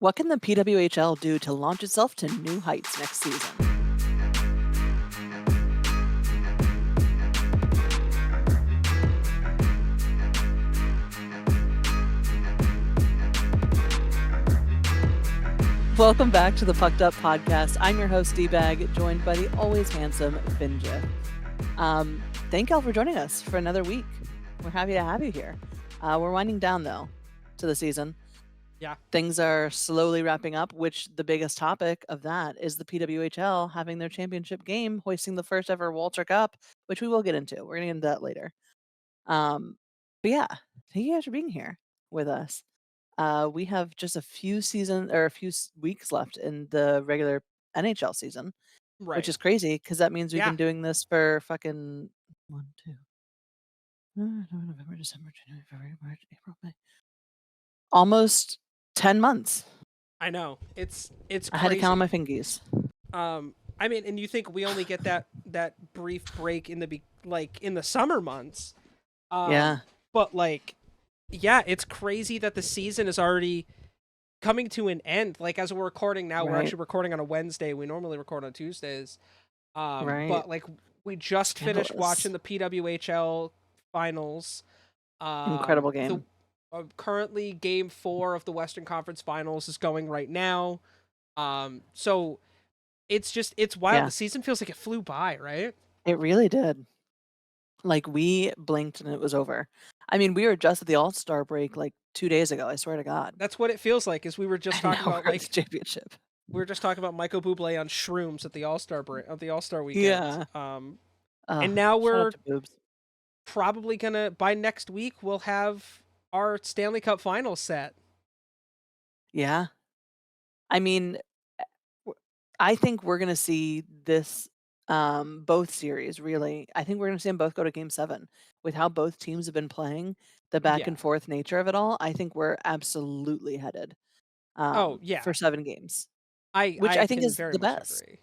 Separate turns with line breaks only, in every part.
What can the PWHL do to launch itself to new heights next season? Welcome back to the Pucked Up Podcast. I'm your host, D-Bag, joined by the always handsome Finja. Thank y'all for joining us for another week. We're happy to have you here. We're winding down, though, to the season.
Yeah.
Things are slowly wrapping up, which the biggest topic of that is the PWHL having their championship game, hoisting the first ever Walter Cup, which we will get into. We're going to get into that later. But yeah, thank you guys for being here with us. We have just a few weeks left in the regular NHL season, which
Right.
is crazy because that means we've
Yeah.
been doing this for fucking 1, 2, November, December, January, February, March, April, May. Almost 10 months.
I know. It's
I had to
crazy.
count on my fingies.
I mean, and you think we only get that brief break in the summer months.
Yeah.
But yeah, it's crazy that the season is already coming to an end. Like, as we're recording now, we're
Right.
actually recording on a Wednesday. We normally record on Tuesdays.
Right.
But we just finished
Scandalous.
watching the PWHL finals.
Incredible game.
Currently, Game 4 of the Western Conference Finals is going right now. So it's wild.
Yeah.
The season feels like it flew by, right?
It really did. Like, we blinked and it was over. I mean, we were just at the All-Star break 2 days ago, I swear to God.
That's what it feels like. Is we were just talking about
we're at the championship.
we were just talking about Michael Bublé on shrooms at the All-Star weekend.
Yeah.
And now
Shout
we're
out to boobs.
probably gonna, by next week, we'll have our Stanley Cup Finals set.
Yeah. I mean, I think we're gonna see this both series, really. I think we're gonna see them both go to Game 7. With how both teams have been playing, the back
Yeah.
and forth nature of it all, I think we're absolutely headed
Oh yeah,
for 7 games,
I
which I think
can
is
very
the
much
best.
agree.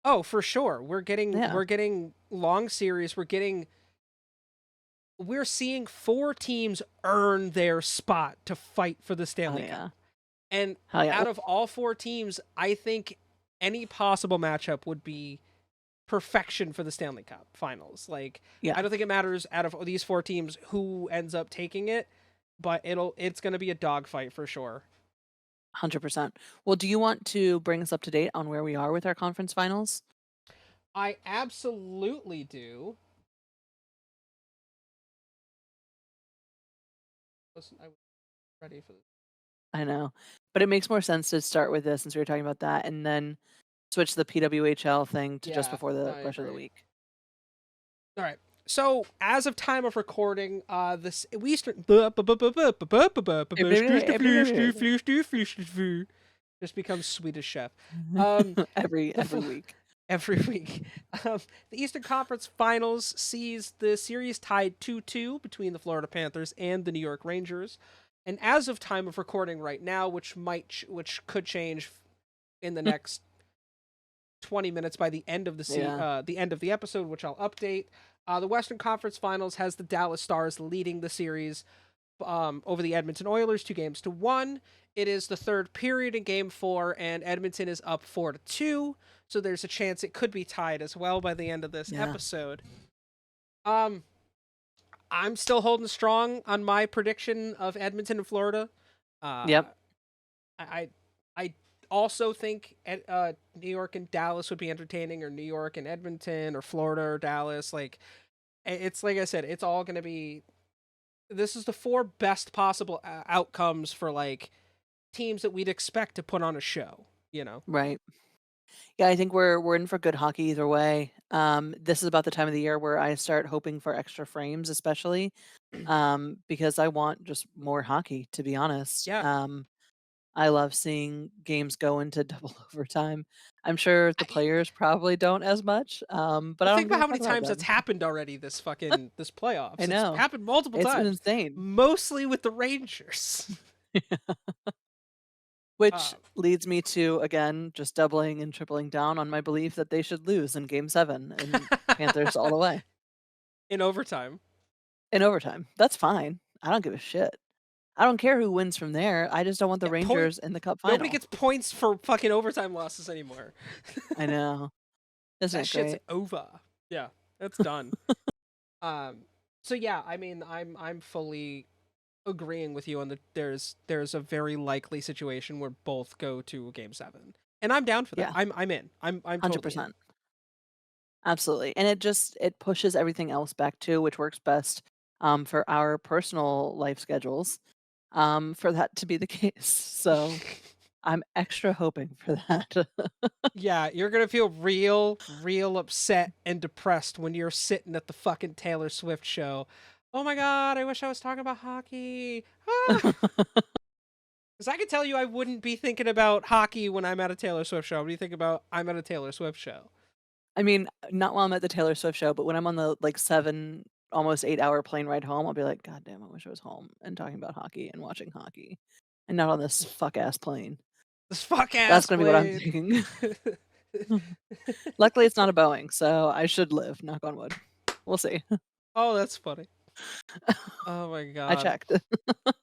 Oh, for sure.
Yeah.
We're getting long series. We're seeing 4 teams earn their spot to fight for the
Oh,
Stanley
yeah.
Cup. And
Hell yeah.
out of all 4 teams, I think any possible matchup would be perfection for the Stanley Cup Finals.
Yeah.
I don't think it matters out of these 4 teams who ends up taking it, but it's going to be a dogfight for sure.
100%. Well, do you want to bring us up to date on where we are with our conference finals?
I absolutely do. Listen, I was ready for this.
I know. But it makes more sense to start with this since we were talking about that and then switch the PWHL thing to just
Yeah,
before the
I
rest of the
agree.
week.
All right. So, as of time of recording, this we start just becomes Swedish Chef.
Every week.
Every week. The Eastern Conference Finals sees the series tied 2-2 between the Florida Panthers and the New York Rangers. And as of time of recording right now, which could change in the next 20 minutes by the end of the end of the episode, which I'll update. The Western Conference Finals has the Dallas Stars leading the series over the Edmonton Oilers 2-1. It is the third period in Game 4, and Edmonton is up 4-2. So there's a chance it could be tied as well by the end of this episode. I'm still holding strong on my prediction of Edmonton and Florida.
Yep.
I also think New York and Dallas would be entertaining, or New York and Edmonton, or Florida or Dallas. It's like I said, it's all going to be. This is the 4 best possible outcomes for teams that we'd expect to put on a show.
Right. Yeah, I think we're in for good hockey either way. This is about the time of the year where I start hoping for extra frames, especially because I want just more hockey, to be honest.
Yeah.
I love seeing games go into double overtime. I'm sure the players probably don't as much, but I don't
think
give
about
a
how
fuck
many
about
times
them.
that's happened already this playoffs.
I know.
It's happened multiple
It's been
times.
insane.
Mostly with the Rangers.
Which leads me to, again, just doubling and tripling down on my belief that they should lose in Game 7 and Panthers all the way.
In overtime.
In overtime. That's fine. I don't give a shit. I don't care who wins from there. I just don't want the
Yeah, point.
Rangers in the cup
Nobody
final.
gets points for fucking overtime losses anymore.
I know. Isn't
That
it
shit's
great?
over. Yeah, that's done. Um, so yeah, I mean, I'm fully agreeing with you on the there's a very likely situation where both go to game 7. And I'm down for that.
Yeah,
I'm in. I'm totally in.
100%. Absolutely, and it pushes everything else back too, which works best, for our personal life schedules, for that to be the case. So, I'm extra hoping for that.
Yeah, you're gonna feel real upset and depressed when you're sitting at the fucking Taylor Swift show. Oh my god, I wish I was talking about hockey. Ah! Because I can tell you I wouldn't be thinking about hockey when I'm at a Taylor Swift show. What do you think about I'm at a Taylor Swift show?
I mean, not while I'm at the Taylor Swift show, but when I'm on the, like, 7, almost 8-hour plane ride home, I'll be like, "God damn, I wish I was home and talking about hockey and watching hockey and not on this fuck ass plane."
This fuck
That's
ass
gonna be what I'm
plane.
thinking. Luckily, it's not a Boeing, so I should live, knock on wood. We'll see.
Oh, that's funny. Oh my
I
god.
checked.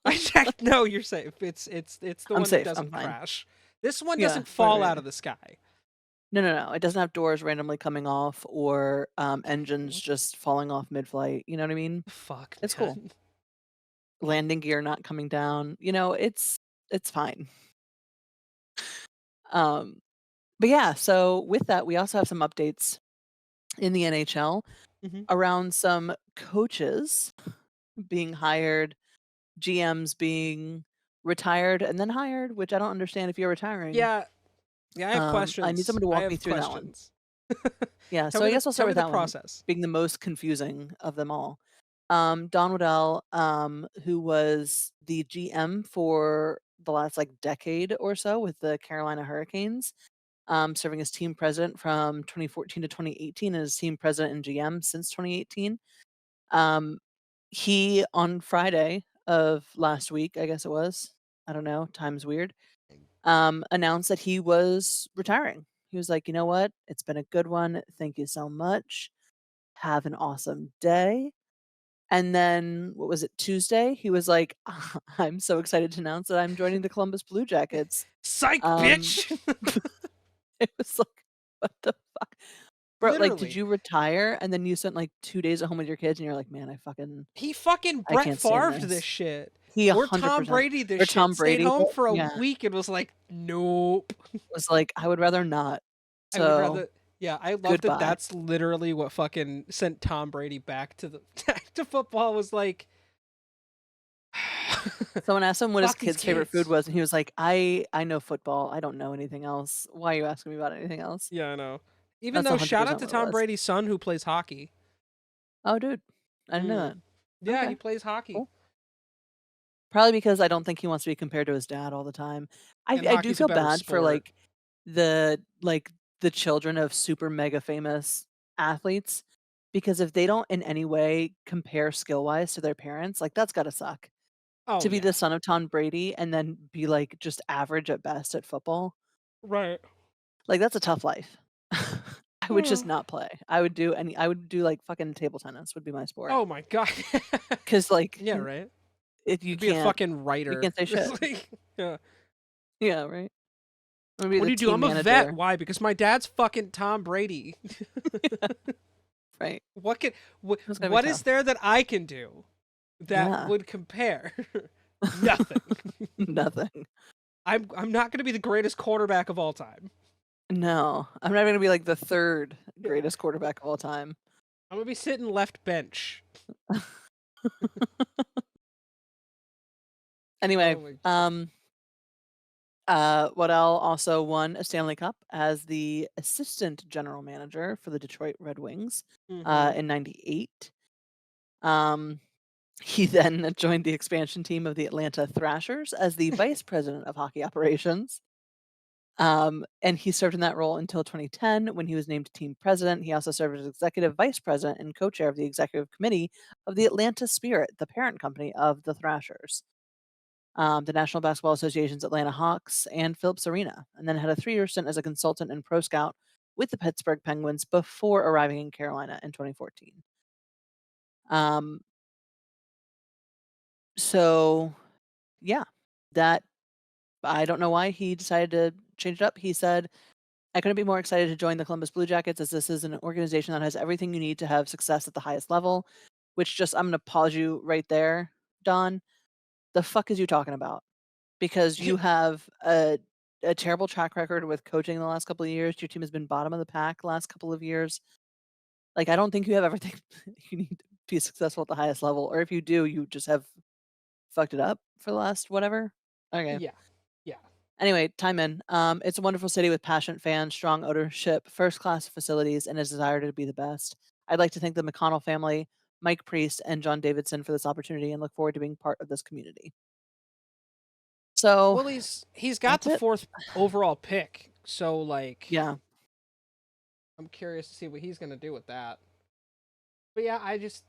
I checked. No, you're safe. It's the
I'm
one that
safe, I'm
doesn't
fine.
crash. This one
Yeah,
doesn't
right,
fall out
right.
of the sky.
No, no, no, it doesn't have doors randomly coming off or, engines
What
just falling off mid-flight, you know what I mean?
the fuck,
It's cool.
man?
Landing gear not coming down, it's fine. Um, but yeah, so with that, we also have some updates in the NHL
Hmm.
around some coaches being hired, GMs being retired and then hired, which I don't understand if you're retiring.
Yeah, yeah. I have
I need
questions.
someone to
I
walk me
have
through that one.
questions.
Yeah, so I guess I'll
Tell
start
me
with
the
that one
process.
being the most confusing of them all. Don Waddell, who was the GM for the last like decade or so with the Carolina Hurricanes, serving as team president from 2014 to 2018 and as team president and GM since 2018. Um, he on Friday of last week, I guess it was, I don't know, time's weird, announced that he was retiring. He was like, you know what? It's been a good one. Thank you so much. Have an awesome day. And then, what was it, Tuesday? He was like, I'm so excited to announce that I'm joining the Columbus Blue Jackets.
Psych,
Um,
bitch.
it was like, what the fuck? Bro, like, did
Literally,
you retire and then you spent like 2 days at home with your kids and you're like, man,
he fucking
I
Brett
can't stand
Favre'd this
this.
shit.
He
Or Tom
100%
Brady this
or
shit.
Tom
Stayed
Brady,
home for a
yeah,
week and was like, nope.
was like, I would rather not.
I would
So,
rather. Yeah, I love that.
goodbye.
That's literally what fucking sent Tom Brady back to the back to football. Was like,
Someone asked him what his
fuck these
kid's favorite food
kids.
was, and he was like, I know football. I don't know anything else. Why are you asking me about anything else?"
Yeah, I know. Even
That's
though, shout out
100%
to
what it
Tom
was.
Brady's son who plays hockey.
Oh, dude, I didn't know
Mm.
that.
Yeah, he
Okay,
plays hockey,
cool. Probably because I don't think he wants to be compared to his dad all the time.
and
I do
hockey's a
feel
better
bad for,
sport.
like, the children of super mega famous athletes, because if they don't in any way compare skill-wise to their parents, like, that's gotta suck.
Oh
To be the
yeah,
son of Tom Brady and then be, like, just average at best at football,
right.
like, that's a tough life. I would just not play. I would do, like, fucking table tennis would be my sport.
Oh my god.
'Cause, like,
Yeah, right.
if
I'd be a fucking
you
writer.
can't say
It's
shit.
like, yeah.
Yeah, right? I'm gonna be
What
the
do you do?
team
I'm a vet.
manager.
Why? Because my dad's fucking Tom Brady.
Right.
What can
It's gonna be
what is
tough.
there that I can do that
Yeah.
would compare? Nothing.
Nothing.
I'm not going to be the greatest quarterback of all time.
No. I'm not gonna be, like, the 3rd
Yeah.
greatest quarterback of all time.
I'm going to be sitting left bench.
Anyway,
Oh my god.
Waddell also won a Stanley Cup as the assistant general manager for the Detroit Red Wings,
Mhm.
in '98. Um, he then joined the expansion team of the Atlanta Thrashers as the vice president of hockey operations. And he served in that role until 2010 when he was named team president. He also served as executive vice president and co-chair of the executive committee of the Atlanta Spirit, the parent company of the Thrashers, the National Basketball Association's Atlanta Hawks, and Phillips Arena, and then had a 3-year stint as a consultant and pro scout with the Pittsburgh Penguins before arriving in Carolina in 2014. Um, so yeah, that I don't know why he decided to change it up. He said, "I couldn't be more excited to join the Columbus Blue Jackets as this is an organization that has everything you need to have success at the highest level," which just I'm gonna pause you right there, Don. The fuck is you talking about? Because you have a terrible track record with coaching the last couple of years. Your team has been bottom of the pack the last couple of years. Like, I don't think you have everything you need to be successful at the highest level, or if you do, you just have fucked it up for the last whatever. Okay.
Yeah. Yeah.
Anyway, time in. It's a wonderful city with passionate fans, strong ownership, first-class facilities, and a desire to be the best. I'd like to thank the McConnell family, Mike Priest, and John Davidson for this opportunity and look forward to being part of this community. So,
Well, he's got
that's
the
it.
fourth overall pick, so like
Yeah,
I'm curious to see what he's gonna do with that. But yeah, I just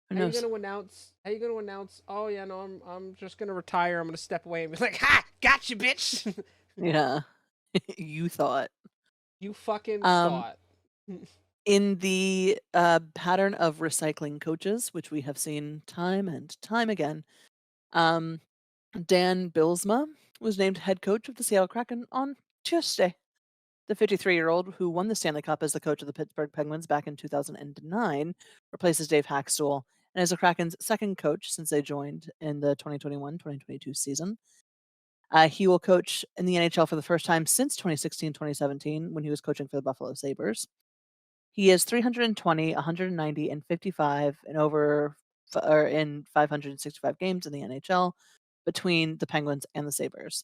who
how you
knows?
gonna announce? How you gonna announce? Oh yeah, no, I'm just gonna retire. I'm gonna step away and be like, ha, gotcha, bitch.
Yeah, you thought.
You fucking
Um,
thought.
in the, pattern of recycling coaches, which we have seen time and time again, um, Dan Bylsma was named head coach of the Seattle Kraken on Tuesday. The 53-year-old, who won the Stanley Cup as the coach of the Pittsburgh Penguins back in 2009, replaces Dave Hackstuhl and is the Kraken's second coach since they joined in the 2021-2022 season. He will coach in the NHL for the first time since 2016-2017 when he was coaching for the Buffalo Sabres. He is 320, 190, and 55 in in 565 games in the NHL between the Penguins and the Sabres.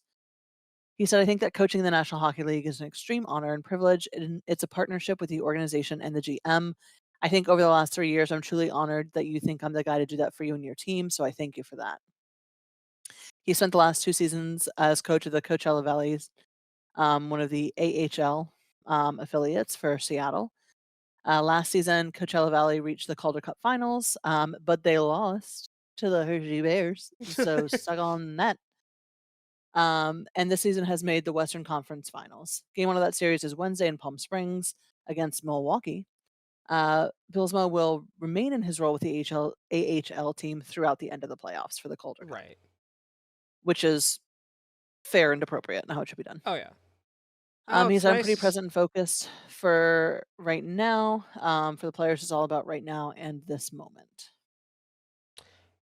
He said, "I think that coaching in the National Hockey League is an extreme honor and privilege, and it's a partnership with the organization and the GM. I think over the last 3 years, I'm truly honored that you think I'm the guy to do that for you and your team, so I thank you for that." He spent the last 2 seasons as coach of the Coachella Valley's, one of the AHL, affiliates for Seattle. Last season, Coachella Valley reached the Calder Cup finals, but they lost to the Hershey Bears, so suck on that. And this season has made the Western Conference Finals. Game 1 of that series is Wednesday in Palm Springs against Milwaukee. Bylsma will remain in his role with the AHL team throughout the end of the playoffs for the Calder Cup,
Right.
which is fair and appropriate and how it should be done.
Oh yeah. Oh,
He
it's
said, "I'm pretty
nice.
present and focused for right now. For the players, it's all about right now and this moment."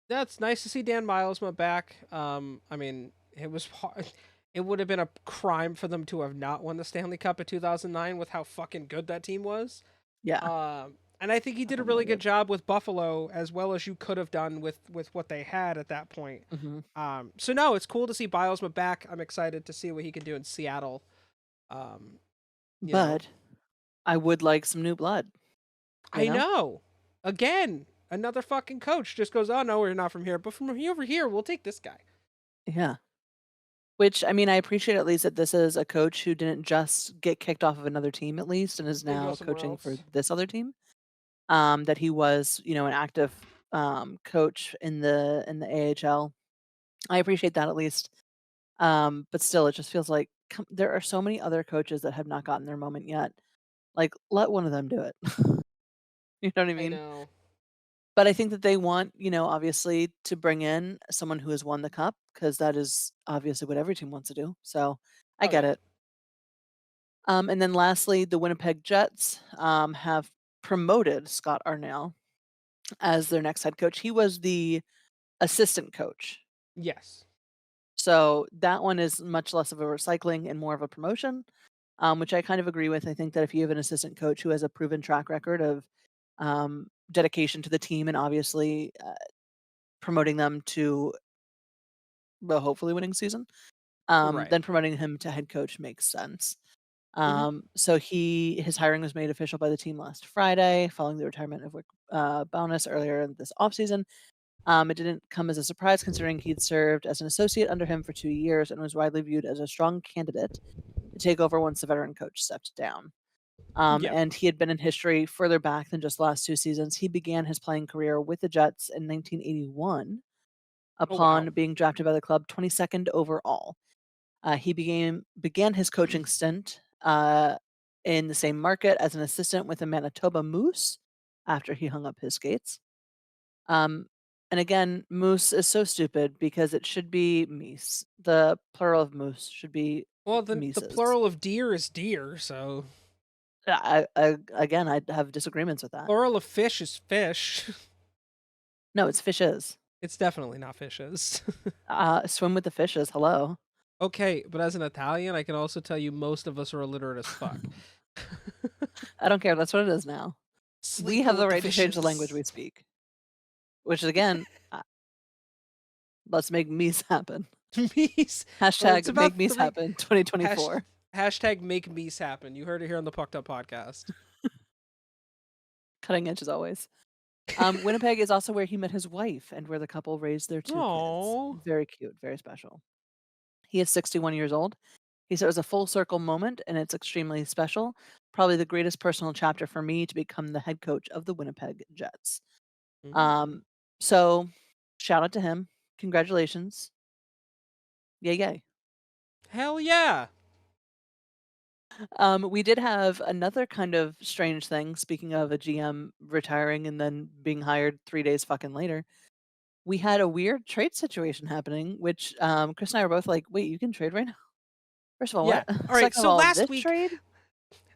That's nice to see Dan Milesma back. I mean, it was hard. It would have been a crime for them to have not won the Stanley Cup in 2009 with how fucking good that team was.
Yeah,
And I think he did a
fucking
really good
loaded.
job with Buffalo as well as you could have done with what they had at that point.
Mhm.
So no, it's cool to see Bilesma back. I'm excited to see what he can do in Seattle. Um, you know,
But I would like some new blood, you
I
know?
know. Again, another fucking coach just goes, "Oh no, we're not from here, but from over here, we'll take this guy."
Yeah. Which, I mean, I appreciate at least that this is a coach who didn't just get kicked off of another team at least and is
And go
now
somewhere
coaching for
else.
this other team. That he was, an active, coach in the AHL. I appreciate that at least. But still, it just feels like there are so many other coaches that have not gotten their moment yet. Like, let one of them do it. You know what I
I
mean?
know.
But I think that they want, obviously to bring in someone who has won the cup because that is obviously what every team wants to do. So I
Oh
get
yeah.
it. And then lastly, the Winnipeg Jets have promoted Scott Arnell as their next head coach. He was the assistant coach.
Yes.
So that one is much less of a recycling and more of a promotion, which I kind of agree with. I think that if you have an assistant coach who has a proven track record of dedication to the team and obviously promoting them to the hopefully winning season,
Right.
then promoting him to head coach makes sense.
Mhm.
So his hiring was made official by the team last Friday, following the retirement of Rick Bowness earlier in this offseason. It didn't come as a surprise considering he'd served as an associate under him for 2 years and was widely viewed as a strong candidate to take over once the veteran coach stepped down.
Yep.
And he had been in history further back than just the last 2 seasons. He began his playing career with the Jets in 1981
Oh wow.
upon being drafted by the club 22nd overall. He began his coaching stint in the same market as an assistant with the Manitoba Moose after he hung up his skates. Um, And again, moose is so stupid because it should be meese. The plural of moose should be
Well, the
meeses.
plural of deer is deer, so
Again, I have disagreements with that.
plural of fish is fish.
No, it's fishes.
It's definitely not fishes.
Swim with the fishes. Hello.
Okay, but as an Italian, I can also tell you most of us are illiterate as fuck.
I don't care. That's what it is now. We have
Sleeping
the
with the
right to change the language
fishes.
we speak, which is again, let's make meese happen.
Meese. Well, it's
Hashtag
about
make meese
three.
happen
Hash,
2024.
hashtag make meese happen. You heard it here on the Pucked Up podcast.
Cutting edge as always. Winnipeg is also where he met his wife and where the couple raised their 2 kids.
Oh.
Very cute, very special. He is 61 years old. He said it was a full circle moment and it's extremely special. Probably the greatest personal chapter for me to become the head coach of the Winnipeg Jets.
Mm.
Um, so shout out to him. Congratulations. Yay, yay.
Hell yeah.
We did have another kind of strange thing. Speaking of a GM retiring and then being hired 3 days fucking later, we had a weird trade situation happening, which Chris and I were both like, "Wait, you can trade right now?" First of all,
Yeah.
what?
All right.
Second of
So
all, this trade?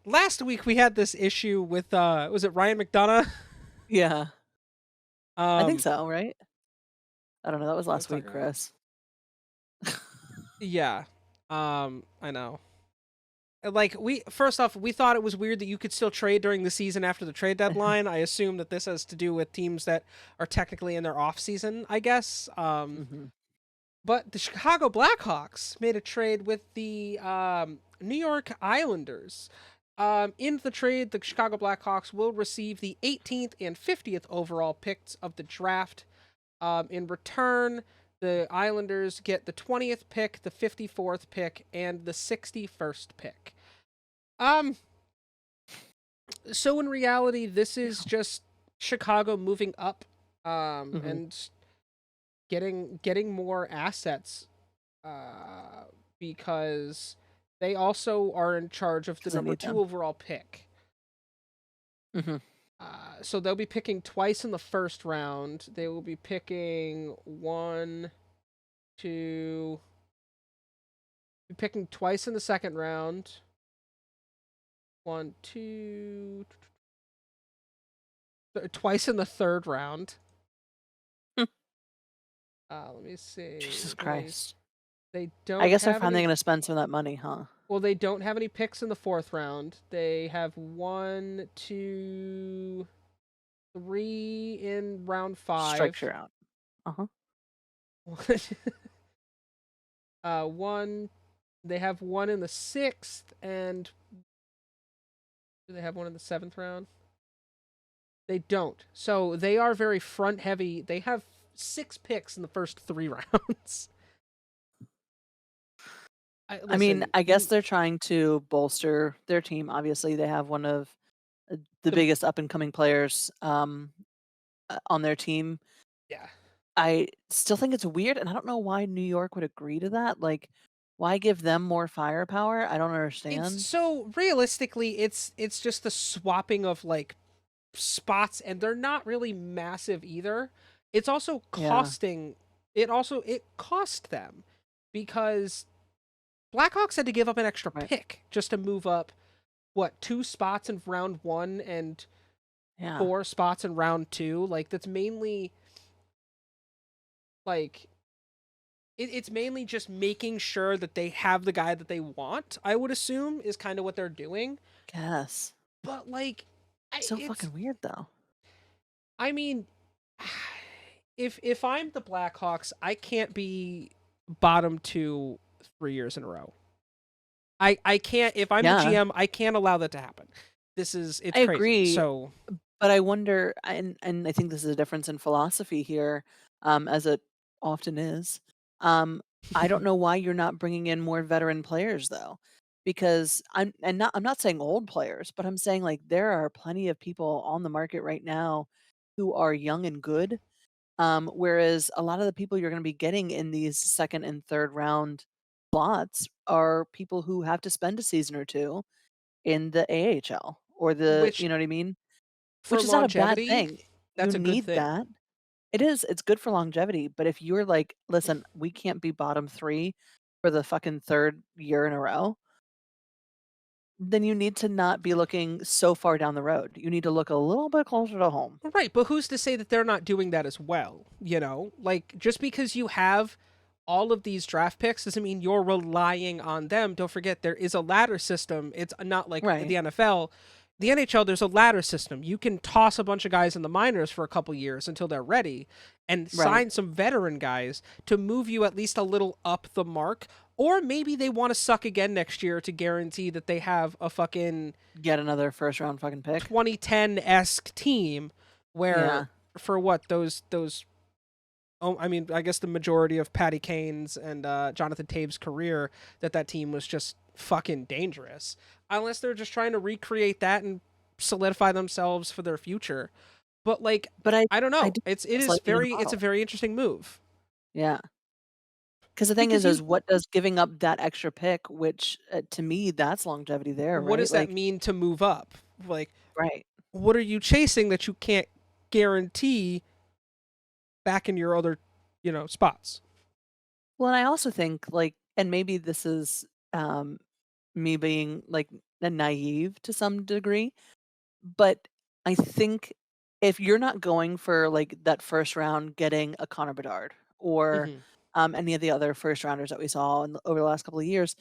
last week we had this issue with was it Ryan McDonough?
Yeah, I think
Um
so. Right? I don't know. That was
what was
last
I
week,
talking about?
Chris.
Yeah. I know. Like we first off, we thought it was weird that you could still trade during the season after the trade deadline. I assume that this has to do with teams that are technically in their off season, I guess.
Hmm.
But the Chicago Blackhawks made a trade with the New York Islanders. In the trade, the Chicago Blackhawks will receive the 18th and 50th overall picks of the draft. In return, the Islanders get the 20th pick, the 54th pick, and the 61st pick. Um, so in reality, this is just Chicago moving up,
Hmm.
and getting more assets, uh, because they also are in charge of the
Because I
number
need
2
them.
overall pick.
Hmm.
So they'll be picking twice in the first round. They will be picking one, two, be picking twice in the second round. One, two, twice in the third round. Let me see.
Jesus Christ.
They
I
don't
guess they're
have
finally
any.
going to spend some of that money, huh?
Well, they don't have any picks in the fourth round. They have one, two, three in round
Strikes
five.
you out. Uh huh.
One. They have one in the sixth, and do they have one in the seventh round? They don't. So they are very front heavy. They have 6 picks in the first 3 rounds.
I mean,
Listen,
I guess they're trying to bolster their team. Obviously, they have one of the
the
biggest up and coming players on their team.
yeah.
I still think it's weird, and I don't know why New York would agree to that. Like, why give them more firepower? I don't
It's
understand.
so realistically, it's just the swapping of like spots, and they're not really massive either. It's also
Yeah,
costing. It cost them because Blackhawks had to give up an extra
right.
pick just to move up. What, 2 spots in round one and
Yeah,
4 spots in round two? Like that's mainly like it's mainly just making sure that they have the guy that they want. I would assume is kind of what they're doing.
guess.
But like,
So
it's
fucking weird though.
I mean, if I'm the Blackhawks, I can't be bottom two 3 years in a row. I can't. If I'm the
Yeah,
GM, I can't allow that to happen.
I
It's crazy.
agree.
So
But I wonder, and I think this is a difference in philosophy here, as it often is. Um, I don't know why you're not bringing in more veteran players though, because I'm not saying old players, but I'm saying like there are plenty of people on the market right now who are young and good. Whereas a lot of the people you're going to be getting in these second and third round slots are people who have to spend a season or two in the AHL or the,
which
you know what I mean?
for
Which is not a bad
longevity,
thing. You
that's a good
need
thing.
that. It is, it's good for longevity, but if you're like, "Listen, we can't be bottom 3 for the fucking 3rd year in a row," then you need to not be looking so far down the road. You need to look a little bit closer to home.
Right, but who's to say that they're not doing that as well, you know? Like, just because you have all of these draft picks doesn't mean you're relying on them. Don't forget, there is a ladder system. It's not like
Right,
the NFL. The NHL, there's a ladder system. You can toss a bunch of guys in the minors for a couple years until they're ready and
right.
sign some veteran guys to move you at least a little up the mark. Or maybe they want to suck again next year to guarantee that they have a fucking
Get another first round fucking pick.
2010-esque team where
Yeah.
for what those oh, I mean, I guess the majority of Patty Kane's and Jonathan Taves' career, that team was just fucking dangerous. Unless they're just trying to recreate that and solidify themselves for their future. But like,
But I
I don't
I
know.
do
It
it's
is
like in a
it's a
bottle.
very interesting move
Yeah. 'Cause the thing
because
is
you
what does giving up that extra pick, which, to me, that's longevity there,
what
right?
does that
Like
mean to move up? Like,
right.
what are you chasing that you can't guarantee back in your other, spots?
Well, and I also think, like and maybe this is, me being, like, naive to some degree, but I think if you're not going for, like, that first round getting a Connor Bedard or,
Mhm.
any of the other first rounders that we saw over the last couple of years,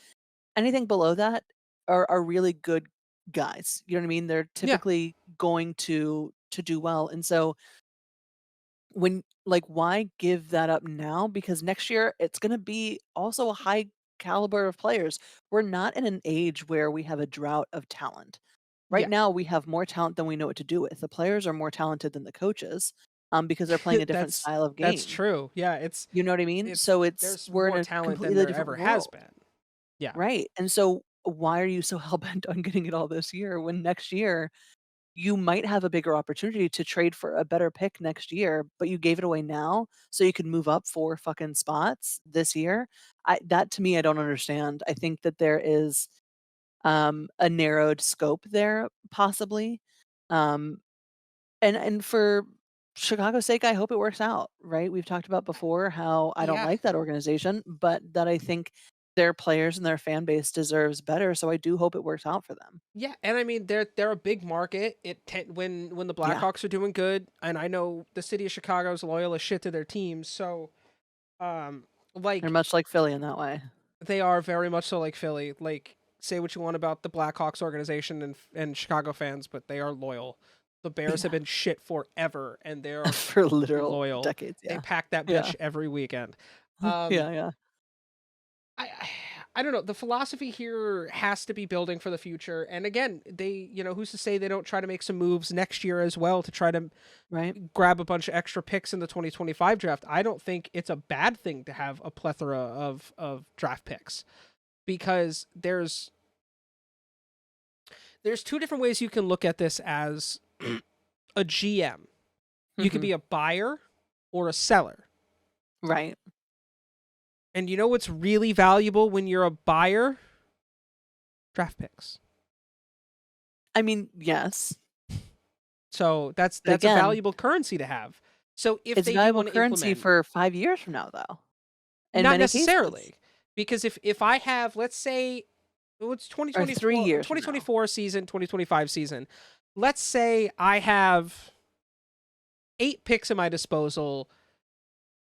anything below that are really good guys, you know what I mean? They're
Yeah.
typically going to do well, and so when like, why give that up now? Because next year, it's gonna be also a high caliber of players. We're not in an age where we have a drought of talent. Right
Yeah.
now, we have more talent than we know what to do with. The players are more talented than the coaches, because they're playing a different
that's
style of
that's
game.
true. Yeah, it's
You know what I mean?
it's
So it's
there's
we're in
more
a
talent than
completely
there
different
ever has
world.
been. Yeah.
Right, and so why are you so hell-bent on getting it all this year when next year you might have a bigger opportunity to trade for a better pick next year, but you gave it away now so you could move up 4 fucking spots this year? I that to me, I don't understand. I think that there is, a narrowed scope there possibly, um, and for Chicago's sake, I hope it works out, right? We've talked about before how I don't
Yeah.
like that organization, but that I think their players and their fan base deserves better, so I do hope it works out for them.
Yeah, and I mean they're a big market. When the
Yeah,
Blackhawks are doing good, and I know the city of Chicago is loyal as shit to their teams, so um
they're
like
much like Philly in that way.
they are very much so like Philly. Like, say what you want about the Blackhawks organization and Chicago fans, but they are loyal. The Bears have
Yeah.
been shit forever, and they are
For literal
loyal.
decades,
They
yeah.
pack that
Yeah.
bitch every weekend. Um,
Yeah, yeah.
I I don't know. The philosophy here has to be building for the future. And again, who's to say they don't try to make some moves next year as well to try to
Right?
grab a bunch of extra picks in the 2025 draft. I don't think it's a bad thing to have a plethora of draft picks because there's two different ways you can look at this as a GM. You could
Mhm.
be a buyer or a seller.
Right.
And you know what's really valuable when you're a buyer? Draft picks.
I mean, yes,
So
but
that's a
again,
valuable currency to have. So if
it's
they do
valuable
want to
currency
implement,
for 5 years from now, though, in
not
many cases,
necessarily, because if I have, let's say, it's
or 3 years from now.
2024 season, 2025 season. Let's say I have 8 picks at my disposal,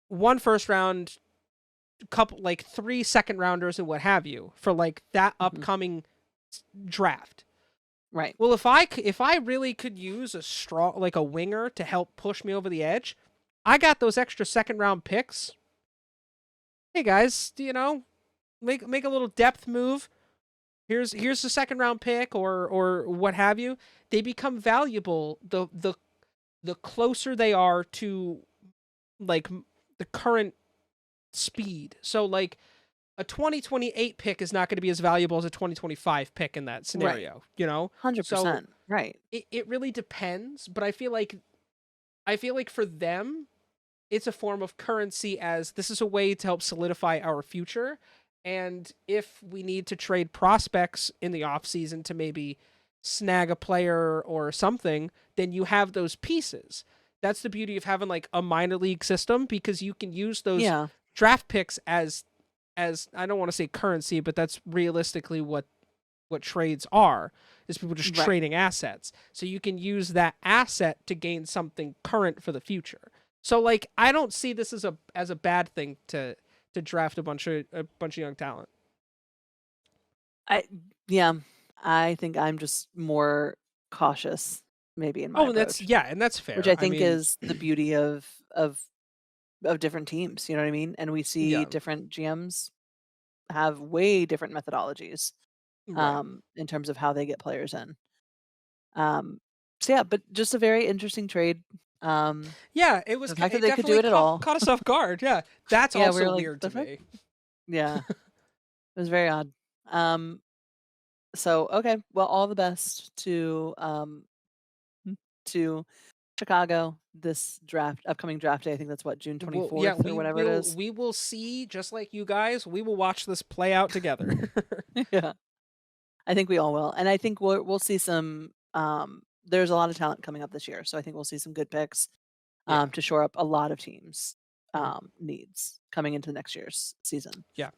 one first round, couple like 3 second rounders and what have you for like that
Mhm.
upcoming draft.
Right.
Well, if I really could use a strong like a winger to help push me over the edge, I got those extra second round picks. Hey guys, make a little depth move. Here's the second round pick or what have you. They become valuable the closer they are to like the current speed. So like a 2028 pick is not going to be as valuable as a 2025 pick in that
Right.
scenario, you know? So
100%. Right.
it really depends, but I feel like for them, it's a form of currency as this is a way to help solidify our future. And if we need to trade prospects in the offseason to maybe snag a player or something, then you have those pieces. That's the beauty of having like a minor league system, because you can use those
Yeah,
draft picks as I don't want to say currency, but that's realistically what trades are, is people just
right.
trading assets. So you can use that asset to gain something current for the future. So like I don't see this as a bad thing to draft a bunch of young talent.
I yeah, I think I'm just more cautious maybe in my
Oh, and that's
approach,
yeah, and that's
which
fair.
I
I
think
mean,
is the beauty of different teams, you know what I mean? And we see
yeah,
different GMs have way different methodologies,
right.
in terms of how they get players in. Um, so yeah, but just a very interesting trade. Um,
Yeah, it was
the fact that
it
they could do
definitely
it at
caught
all.
caught us off guard. Yeah. That's
Yeah, we
also
were like,
weird
"The
to
fuck?"
me.
Yeah, it was very odd. Um, so okay, well, all the best to Chicago this upcoming draft day. I think that's what, June
Well, yeah,
24th or whatever it is.
we will see, just like you guys, we will watch this play out together.
Yeah, I think we all will, and I think we'll see some. There's a lot of talent coming up this year, so I think we'll see some good picks
Yeah.
to shore up a lot of teams'
Mhm.
needs coming into next year's season.
Yeah.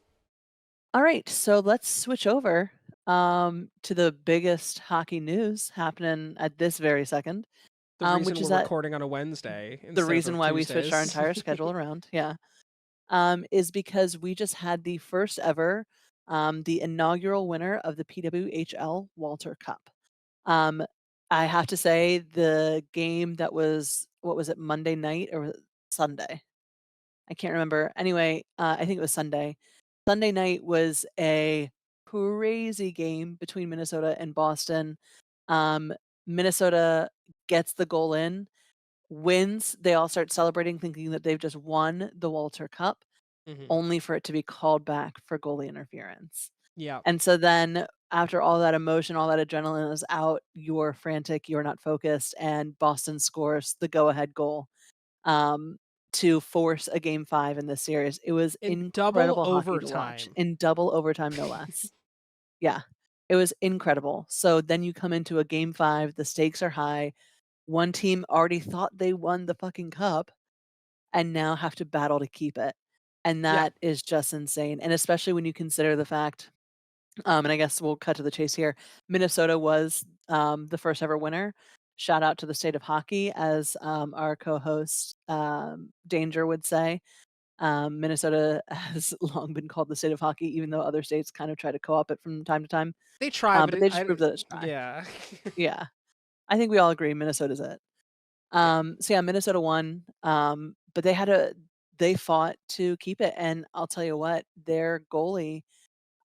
All right, so let's switch over to the biggest hockey news happening at this very second,
The
which
reason
is
we're
that
recording on a Wednesday
the
instead
reason
of
why we switched our
Tuesdays.
entire schedule around. Yeah. Is because we just had the first ever, the inaugural winner of the PWHL Walter Cup. Um, I have to say the game that was, what was it, Monday night or was it Sunday? I can't remember. Anyway, I think it was Sunday. Sunday night was a crazy game between Minnesota and Boston. Um, Minnesota gets the goal in, wins. They all start celebrating, thinking that they've just won the Walter Cup,
Mhm.
only for it to be called back for goalie interference.
Yeah.
And so then after all that emotion, all that adrenaline is out, you're frantic, you're not focused, and Boston scores the go-ahead goal, um, to force a game 5 in this series. It was
In double
incredible hockey to watch,
overtime.
in double overtime, no less. Yeah, it was incredible. So then you come into a game 5, the stakes are high. One team already thought they won the fucking cup and now have to battle to keep it. And
Yeah.
that is just insane. And especially when you consider the fact, and I guess we'll cut to the chase here. Minnesota was the first ever winner. Shout out to the state of hockey, as our co-host Danger would say. Minnesota has long been called the state of hockey, even though other states kind of try to co-op it from time to time.
They try, but
But they just
I
proved that it's dry.
yeah.
Yeah, I think we all agree Minnesota's it.
Yeah.
So yeah, Minnesota won, but they fought to keep it, and I'll tell you what, their goalie,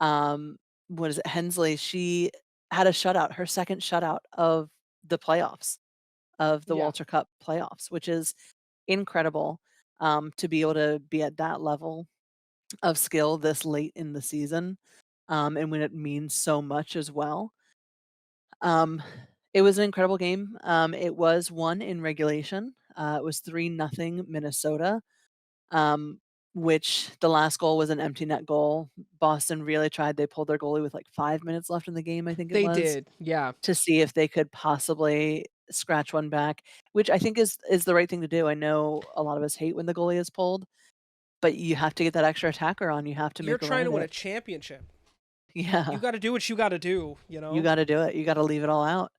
um, what is it, Hensley, she had a shutout, her second shutout of the playoffs, of the
Yeah.
Walter Cup playoffs, which is incredible, to be able to be at that level of skill this late in the season, and when it means so much as well. Um, it was an incredible game. It was won in regulation. It was 3-0 Minnesota, um, which the last goal was an empty net goal. Boston really tried. They pulled their goalie with like 5 minutes left in the game, I think it
They
was,
did. Yeah.
to see if they could possibly scratch one back, which I think is the right thing to do. I know a lot of us hate when the goalie is pulled, but you have to get that extra attacker on. You have to
You're
make a run
trying to
at
win a
it.
championship. You
Yeah,
got to do what you got to do, you
you
know?
got to do it. You got to leave it all out.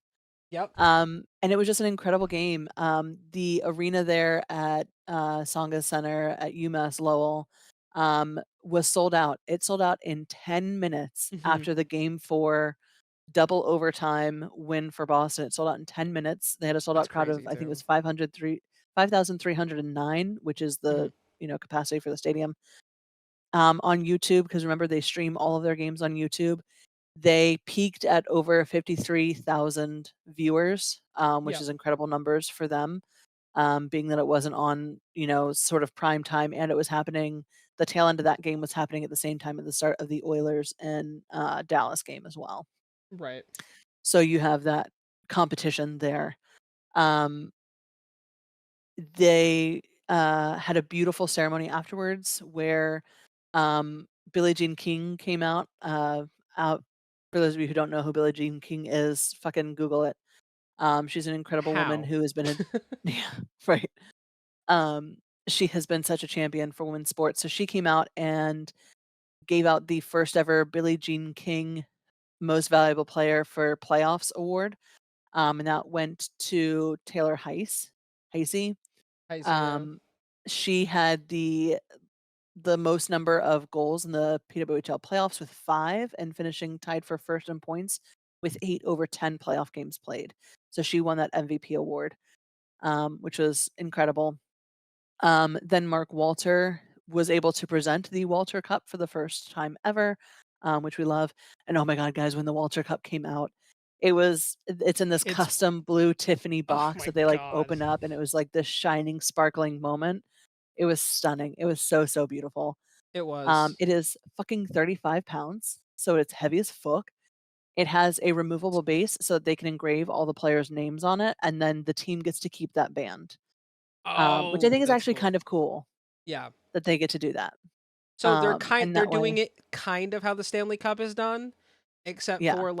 Yep.
And it was just an incredible game. The arena there at Songa Center at UMass Lowell was sold out. It sold out in 10 minutes
Mhm.
after the game 4 double overtime win for Boston. It sold out in 10 minutes. They had a sold
That's
out crowd of,
crazy
I think it
too.
was 5,309, which is
Mhm.
the, capacity for the stadium, on YouTube, because remember they stream all of their games on YouTube. They peaked at over 53,000 viewers, which
Yep.
is incredible numbers for them, being that it wasn't on, sort of prime time, and it was happening, the tail end of that game was happening at the same time at the start of the Oilers and, Dallas game as well.
Right.
So you have that competition there. Um, they, had a beautiful ceremony afterwards where, Billie Jean King came out, for those of you who don't know who Billie Jean King is, fucking Google it. She's an incredible woman
How?
who has been a yeah, right. Um, she has been such a champion for women's sports. So she came out and gave out the first ever Billie Jean King Most Valuable Player for Playoffs award. And that went to Taylor Heisey.
I see. Yeah.
Um, she had the most number of goals in the PWHL playoffs with 5 and finishing tied for first in points with 8 over 10 playoff games played. So she won that MVP award, which was incredible. Then Mark Walter was able to present the Walter Cup for the first time ever, which we love. And oh my god, guys, when the Walter Cup came out, it's in this
It's
custom blue Tiffany
oh
box
my
that they like
god.
open up and it was like this shining, sparkling moment. It was stunning. It was so, so beautiful.
It was.
It is fucking 35 pounds, so it's heavy as fuck. It has a removable base so that they can engrave all the players' names on it, and then the team gets to keep that band, which I
Oh,
think is
that's
actually
cool.
kind of cool
Yeah.
that they get to do that.
So
And
they're
that
doing
way
it kind of how the Stanley Cup is done, except
yeah,
for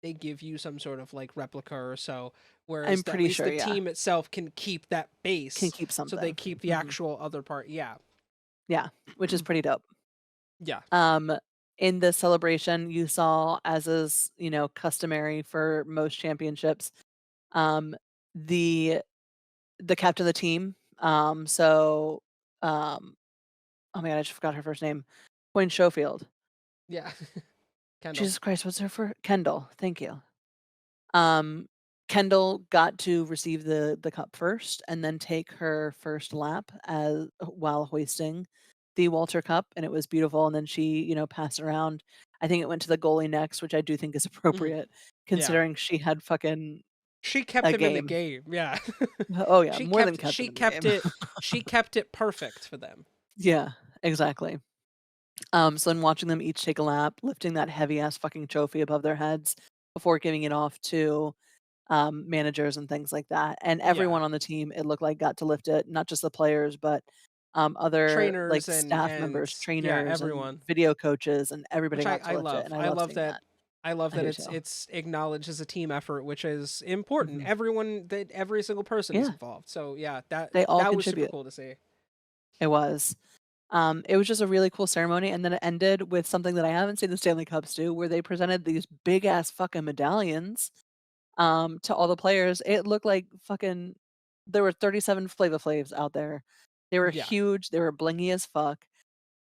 they give you some sort of like replica or so,
I'm
whereas at
pretty
least
sure,
the
yeah,
team itself can keep that
can
base,
keep
so they
something.
keep the
Mhm.
actual other part. Yeah.
Yeah, which is pretty dope.
Yeah.
Um, in the celebration, you saw, as is, customary for most championships, um, the the captain of the team, um oh my god, I just forgot her first name. Quinn Schofield.
Yeah. Kendall.
Jesus Christ, what's her for Kendall, thank you. Um, Kendall got to receive the cup first and then take her first lap as while hoisting the Walter Cup, and it was beautiful, and then she, passed around. I think it went to the goalie next, which I do think is
Mhm.
appropriate
Yeah.
considering she had fucking
She kept
a
him in the
game.
game. Yeah.
Oh, yeah, more than kept him
She
in the game.
kept it perfect for them.
Yeah, exactly. So then watching them each take a lap, lifting that heavy ass fucking trophy above their heads before giving it off to managers and things like that. And
Yeah.
everyone on the team, it looked like got to lift it, not just the players, but other
Trainers
like staff members,
yeah,
trainers, and
everyone.
video coaches, and
Which
everybody got to
I
lift it.
love.
And I love seeing that.
I love
I
that
do too.
it's acknowledged as a team effort, which is important.
Hmm.
Everyone that every single person is
Yeah,
involved. So yeah, that
they all
that was super
contribute.
cool to see.
It was. It was just a really cool ceremony, and then it ended with something that I haven't seen the Stanley Cups do, where they presented these big ass fucking medallions to all the players. It looked like fucking there were 37 Flava Flavs out there. They were
Yeah.
huge, they were blingy as fuck.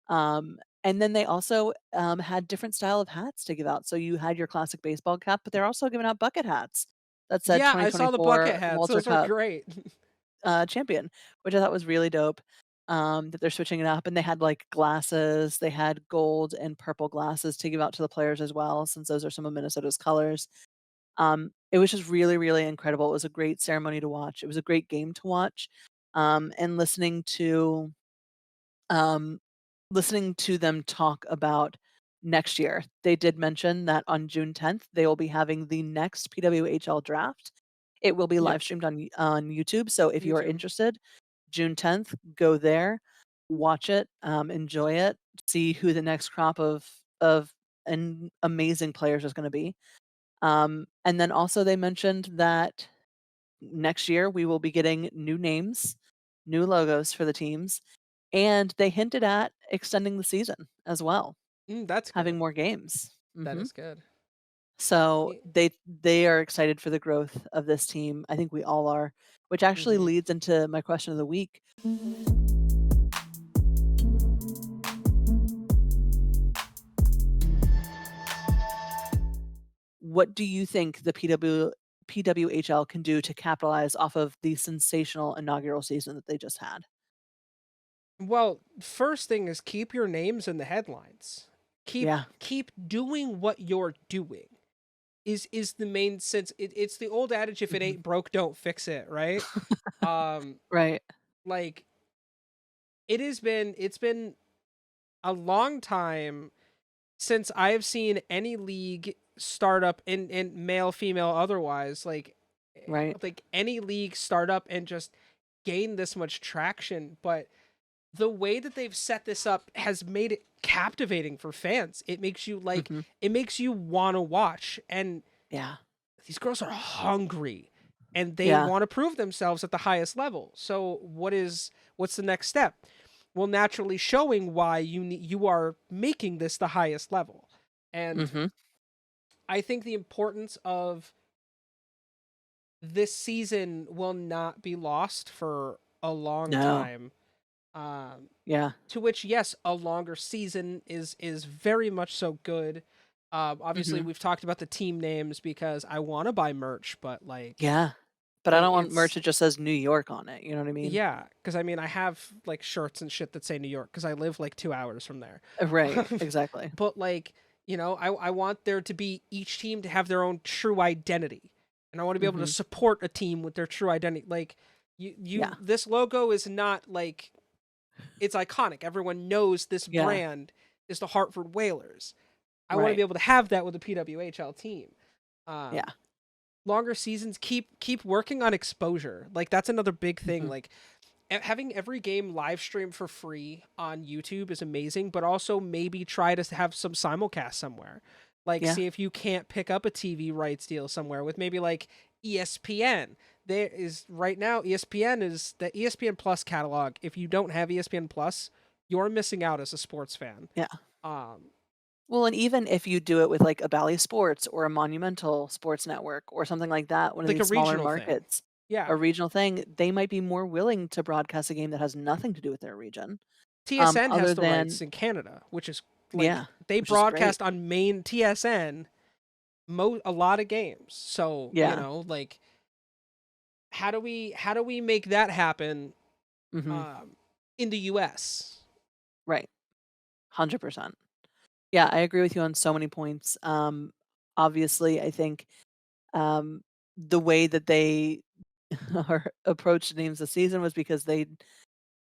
And then they also, had different style of hats to give out. So you had your classic baseball cap, but they're also giving out bucket hats that said
Yeah, I saw the bucket
2024
hats.
Walter
Those were
Cup,
great.
champion, which I thought was really dope, that they're switching it up. And they had, like, glasses. They had gold and purple glasses to give out to the players as well, since those are some of Minnesota's colors. It was just really, really incredible. It was a great ceremony to watch. It was a great game to watch. And um, listening to them talk about next year, they did mention that on June 10th, they will be having the next PWHL draft. It will be
Yep.
live streamed on YouTube. So if you are
YouTube.
interested, June 10th, go there, watch it, enjoy it, see who the next crop of amazing players is going to be. And then also they mentioned that next year we will be getting new names, new logos for the teams, and they hinted at extending the season as well,
That's
having
good.
more games.
That
Hmm.
is good.
So
Yeah.
they are excited for the growth of this team. I think we all are, which actually
Mhm.
leads into my question of the week. What do you think the PWHL can do to capitalize off of the sensational inaugural season that they just had?
Well, first thing is keep your names in the headlines.
Yeah.
Keep doing what you're doing. Is the main sense. It's the old adage: if it
Mhm.
ain't broke, don't fix it. Right? Um,
Right.
like it's been a long time since I've seen any league start up in male, female, otherwise,
Right.
like any league start up and just gain this much traction. But the way that they've set this up has made it captivating for fans.
Mhm.
It makes you want to watch. And
Yeah.
these girls are hungry and they
Yeah.
want to prove themselves at the highest level. So what's the next step? Well, naturally showing why you are making this the highest level. And
Mhm.
I think the importance of this season will not be lost for a long
No.
time. Um,
Yeah.
to which, yes, a longer season is very much so good. Obviously,
Mhm.
we've talked about the team names because I want to buy merch, but
Yeah. But I don't want merch
it's
that just says New York on it, you know what I mean?
yeah, because I mean I have like shirts and shit that say New York because I live like 2 hours from there.
Right, exactly.
But I want there to be each team to have their own true identity, and I want to be able to
Mhm.
support a team with their true identity. Like
Yeah.
this logo is not like it's iconic. Everyone knows this
Yeah.
brand is the Hartford Whalers. I want to be
Right.
able to have that with the PWHL team. Um,
Yeah.
Longer seasons keep working on exposure. Like that's another big thing.
Mhm.
Like having every game live stream for free on YouTube is amazing, but also maybe try to have some simulcast somewhere. Like
Yeah.
see if you can't pick up a TV rights deal somewhere with maybe like ESPN. There is right now ESPN is the ESPN Plus catalog. If you don't have ESPN Plus, you're missing out as a sports fan.
Yeah.
Um
Well, and even if you do it with, like, a Bally Sports or a Monumental Sports Network or something like that, one of
like a
these smaller
regional thing.
markets,
Yeah.
a regional thing, they might be more willing to broadcast a game that has nothing to do with their region,
TSN has
other
the rights
than
in Canada, which is like
yeah,
they
which is great.
broadcast on main TSN a lot of games. So,
Yeah.
like how do we make that happen
Mhm.
in the US?
Right. 100%. Yeah, I agree with you on so many points. Obviously, I think, um, the way that they or approached names this season was because they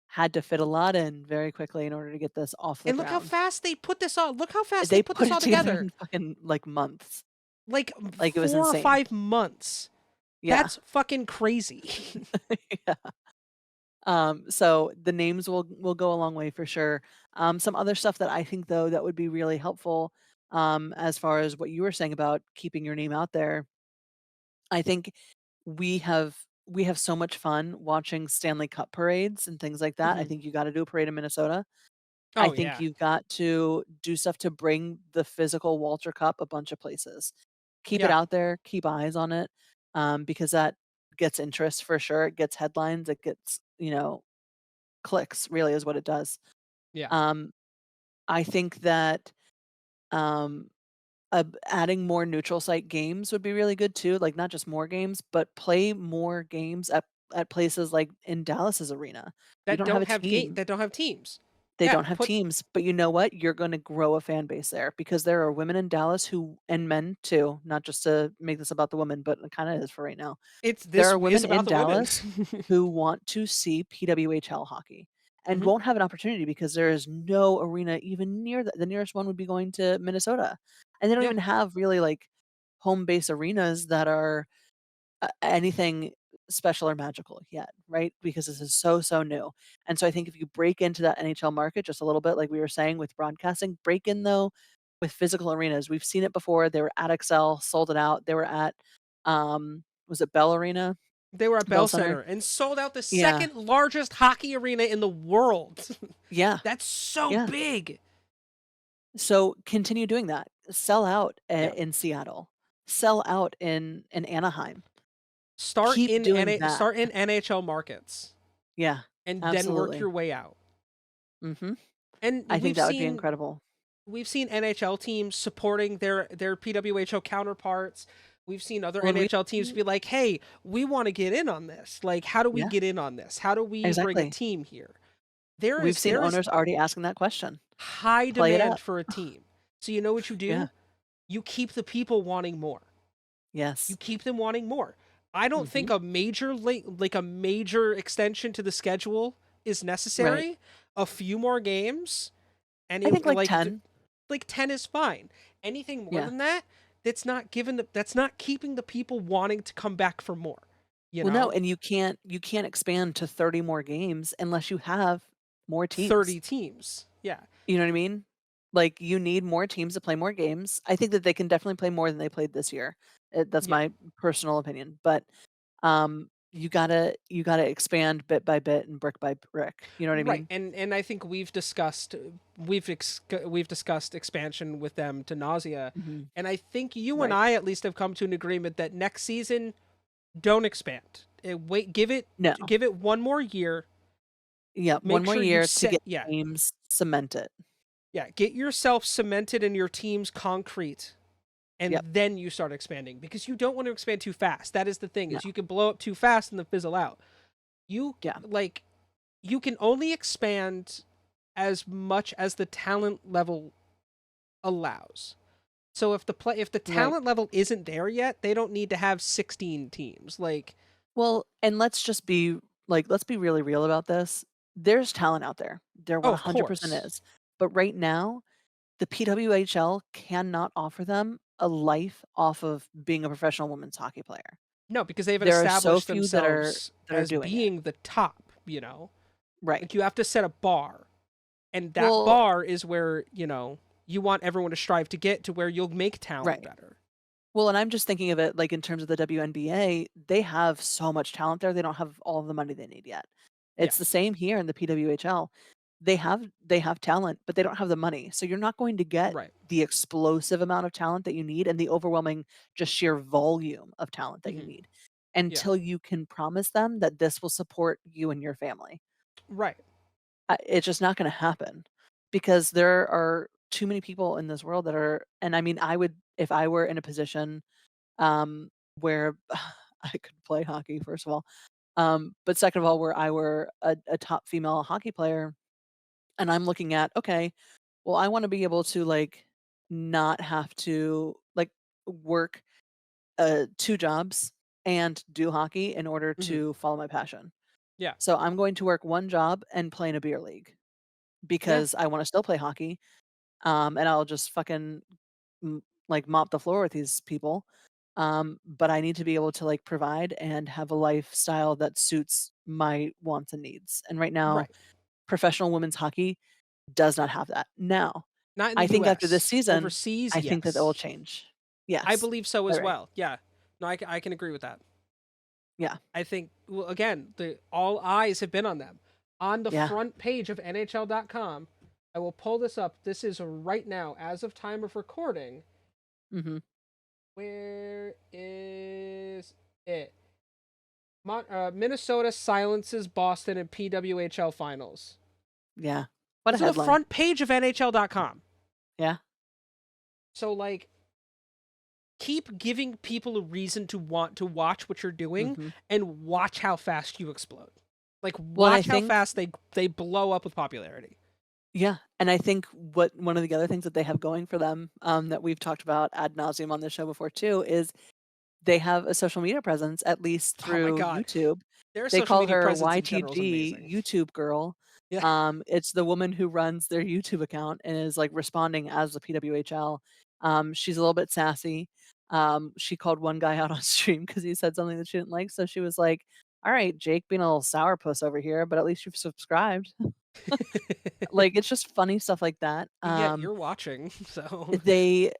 had to fit a lot in very quickly in order to get this off the
And look how
ground.
fast they put this all look how fast they
They
put
put
this
it
all
together
together.
in fucking, like, months.
Like
Like, it was
4 or
insane.
5 months.
Yeah.
That's fucking crazy.
Yeah. So the names will go a long way for sure. Some other stuff that I think, though, that would be really helpful, as far as what you were saying about keeping your name out there, I think we have we have so much fun watching Stanley Cup parades and things like that. I
Mhm.
think you gotta do a parade in Minnesota. I
Oh
think
yeah.
you've got to do stuff to bring the physical Walter Cup a bunch of places. Keep it
Yeah.
out there, keep eyes on it, because that gets interest for sure. It gets headlines, it gets, clicks really is what it does.
Yeah.
Um, I think that, um, adding more neutral site games would be really good too, like, not just more games, but play more games at places like in Dallas's arena. You don't have a team.
that don't have teams.
They
Yeah,
don't have
put
teams, but you know what? You're gonna grow a fan base there because there are women in Dallas who and men too, not just to make this about the women, but it kinda is for right now.
it's
There
this
are
is
women
about
in
the women.
Dallas who want to see PWHL hockey and
Mhm.
won't have an opportunity because there is no arena even near the nearest one would be going to Minnesota, and they don't
Yeah.
even have really, like, home base arenas that are anything special or magical yet, right? Because this is so, so new. And so I think if you break into that NHL market just a little bit, like we were saying with broadcasting, break in though with physical arenas. We've seen it before. They were at Excel, sold it out. They were at, was it Bell Arena,
They were at
Bell
Bell
Center?
Center and sold out the
Yeah,
second largest hockey arena in the world.
yeah,
That's so
yeah.
big.
So continue doing that. Sell out
Yeah.
in Seattle. Sell out in Anaheim.
Start
Keep
in
doing that.
NHL markets
Yeah,
and then work
absolutely.
your way out.
Hmm.
And
I think that would be incredible.
we've seen NHL teams supporting their PWHO counterparts. We've seen other
Well, and we
NHL teams be like, "Hey, we want to get in on this. Like, how do we
yeah,
get in on this? How do we bring a
exactly.
team here?"
We've seen
There is
owners already asking that question.
high
Play it
demand
up.
for a team. So you know what you
Yeah.
do? You keep the people wanting more. You
Yes.
keep them wanting more. I don't think
Mhm.
a major like a major extension to the schedule is
Right.
necessary. A few more games and
I think like
like
10.
like 10 is fine. Anything more
Yeah.
than that, that's not keeping the people wanting to come back for more, you
Well, no,
know?
and you can't expand to 30 more games unless you have more teams.
30 teams. Yeah.
You know what I mean? Like, you need more teams to play more games. I think that they can definitely play more than they played this year. That's
Yeah.
my personal opinion, but, you gotta expand bit by bit and brick by brick, you know what I
Right,
mean?
and I think we've discussed expansion with them to nausea,
Mhm.
and I think you and
Right.
I at least have come to an agreement that next season don't expand. Wait,
No.
give it one more year.
Yeah, 1
Make
more
sure you
year to
set
get
yeah
games cemented.
yeah get yourself cemented in your team's concrete, and
Yep.
then you start expanding because you don't want to expand too fast. That is the thing
No.
is you can blow up too fast and then fizzle out. You
Yeah.
like you can only expand as much as the talent level allows. So if the
Right.
talent level isn't there yet, they don't need to have 16 teams. Like,
Well, and let's be really real about this. There's talent out there. There
oh, of
100%
course.
is. But right now, the PWHL cannot offer them a life off of being a professional women's hockey player.
No, because they've
There are so
established
few that are
themselves
that are
as
doing it.
being the top, you know?
Right.
Like you have to set a bar. And that
Well,
bar is where, you want everyone to strive to get to where you'll make talent
right.
better.
Well, and I'm just thinking of it like in terms of the WNBA, they have so much talent there. They don't have all of the money they need yet.
Yeah.
It's the same here in the PWHL. They have talent, but they don't have the money. So you're not going to get
Right.
the explosive amount of talent that you need and the overwhelming just sheer volume of talent that you
Hmm.
need
Yeah.
until you can promise them that this will support you and your family.
Right.
It's just not going to happen because there are too many people in this world that are, and I mean, I would, if I were in a position where I could play hockey, first of all, but second of all, where I were a top female hockey player, and I'm looking at, okay, well, I want to be able to like not have to like work 2 jobs and do hockey in order
Hmm.
to follow my passion.
Yeah.
So I'm going to work 1 job and play in a beer league
Yeah.
because I want to still play hockey. And I'll just fucking like mop the floor with these people. But I need to be able to like provide and have a lifestyle that suits my wants and needs. And right now,
Right.
professional women's hockey does not have that. Now,
Not in the
I think after this
US.
season,
Overseas,
I think that that will
yes.
change.
I
Yes.
believe so
Right,
as
right.
well. Yeah. No, I can agree with that.
Yeah.
I think, well, again, the all eyes have been on them. On the
Yeah.
front page of NHL.com, I will pull this up. This is right now, as of time of recording.
Mhm.
Where is it? Minnesota silences Boston in PWHL finals.
Yeah. What a
It's on the
headline.
front page of NHL.com.
Yeah.
So, like, keep giving people a reason to want to watch what you're doing
Mhm.
and watch how fast you explode. Like,
Well, and I
watch how
think
fast they blow up with popularity.
yeah, and I think what one of the other things that they have going for them, that we've talked about ad nauseum on the show before too, is they have a social media presence, at least
Oh my
through
god.
YouTube.
Their
They
social
call
media
her
presence in general is
YTG,
amazing.
YouTube Girl.
Yeah.
It's the woman who runs their YouTube account and is, like, responding as the PWHL. She's a little bit sassy. She called one guy out on stream because he said something that she didn't like, so she was like, "Alright, Jake being a little sourpuss over here, but at least you've subscribed." Like, it's just funny stuff like that.
Yeah, you're watching, so
The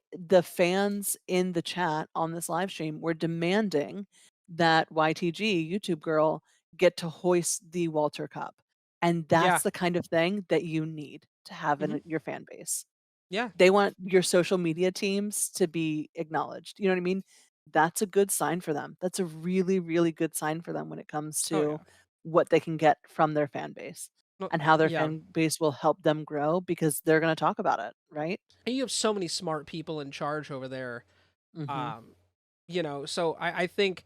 fans in the chat on this live stream were demanding that YTG, YouTube Girl, get to hoist the Walter Cup, and
yeah.
that's the kind of thing that you need to have
Hmm.
in your fan base.
Yeah.
They want your social media teams to be acknowledged, you know what I mean? That's a good sign for them. That's a really, really good sign for them when it comes
Oh
to
yeah.
what they can get from their fan base
No,
and how their
yeah.
fan base will help them grow because they're gonna talk about it, right?
And you have so many smart people in charge over there.
Mhm.
Um, so I think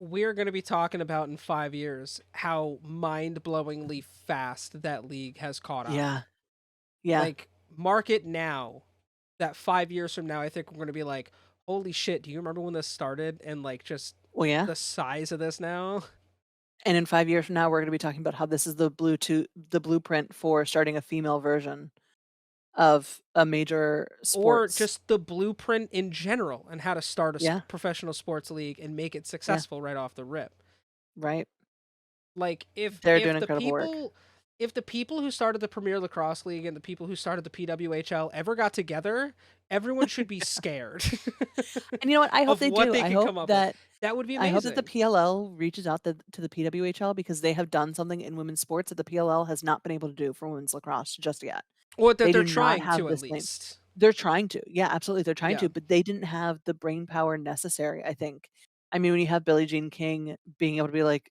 we're going to be talking about in 5 years how mind-blowingly fast that league has caught on.
Yeah. Yeah.
Like, mark it now. That 5 years from now, I think we're going to be like, holy shit! Do you remember when this started? And like, just
Well, yeah.
the size of this now.
And in 5 years from now, we're gonna be talking about how this is the blueprint for starting a female version of a major
Or
sports.
just the blueprint in general and how to start a
Yeah.
professional sports league and make it
Yeah.
successful right off the rip.
Right.
Like if
They're
if
doing
the
incredible work.
people if the people who started the Premier Lacrosse League and the people who started the PWHL ever got together, everyone should be scared
And you know what? I hope
of
they
what
do.
they could come up with. That would be
I hope that the
amazing.
PLL reaches out to the PWHL because they have done something in women's sports that the PLL has not been able to do for women's lacrosse just yet.
Or that
They
they're
do not
trying
have
to
the
at
same.
least.
They're trying to. Yeah, absolutely, they're trying
Yeah.
to, but they didn't have the brain power necessary, I think. I mean, when you have Billie Jean King being able to be like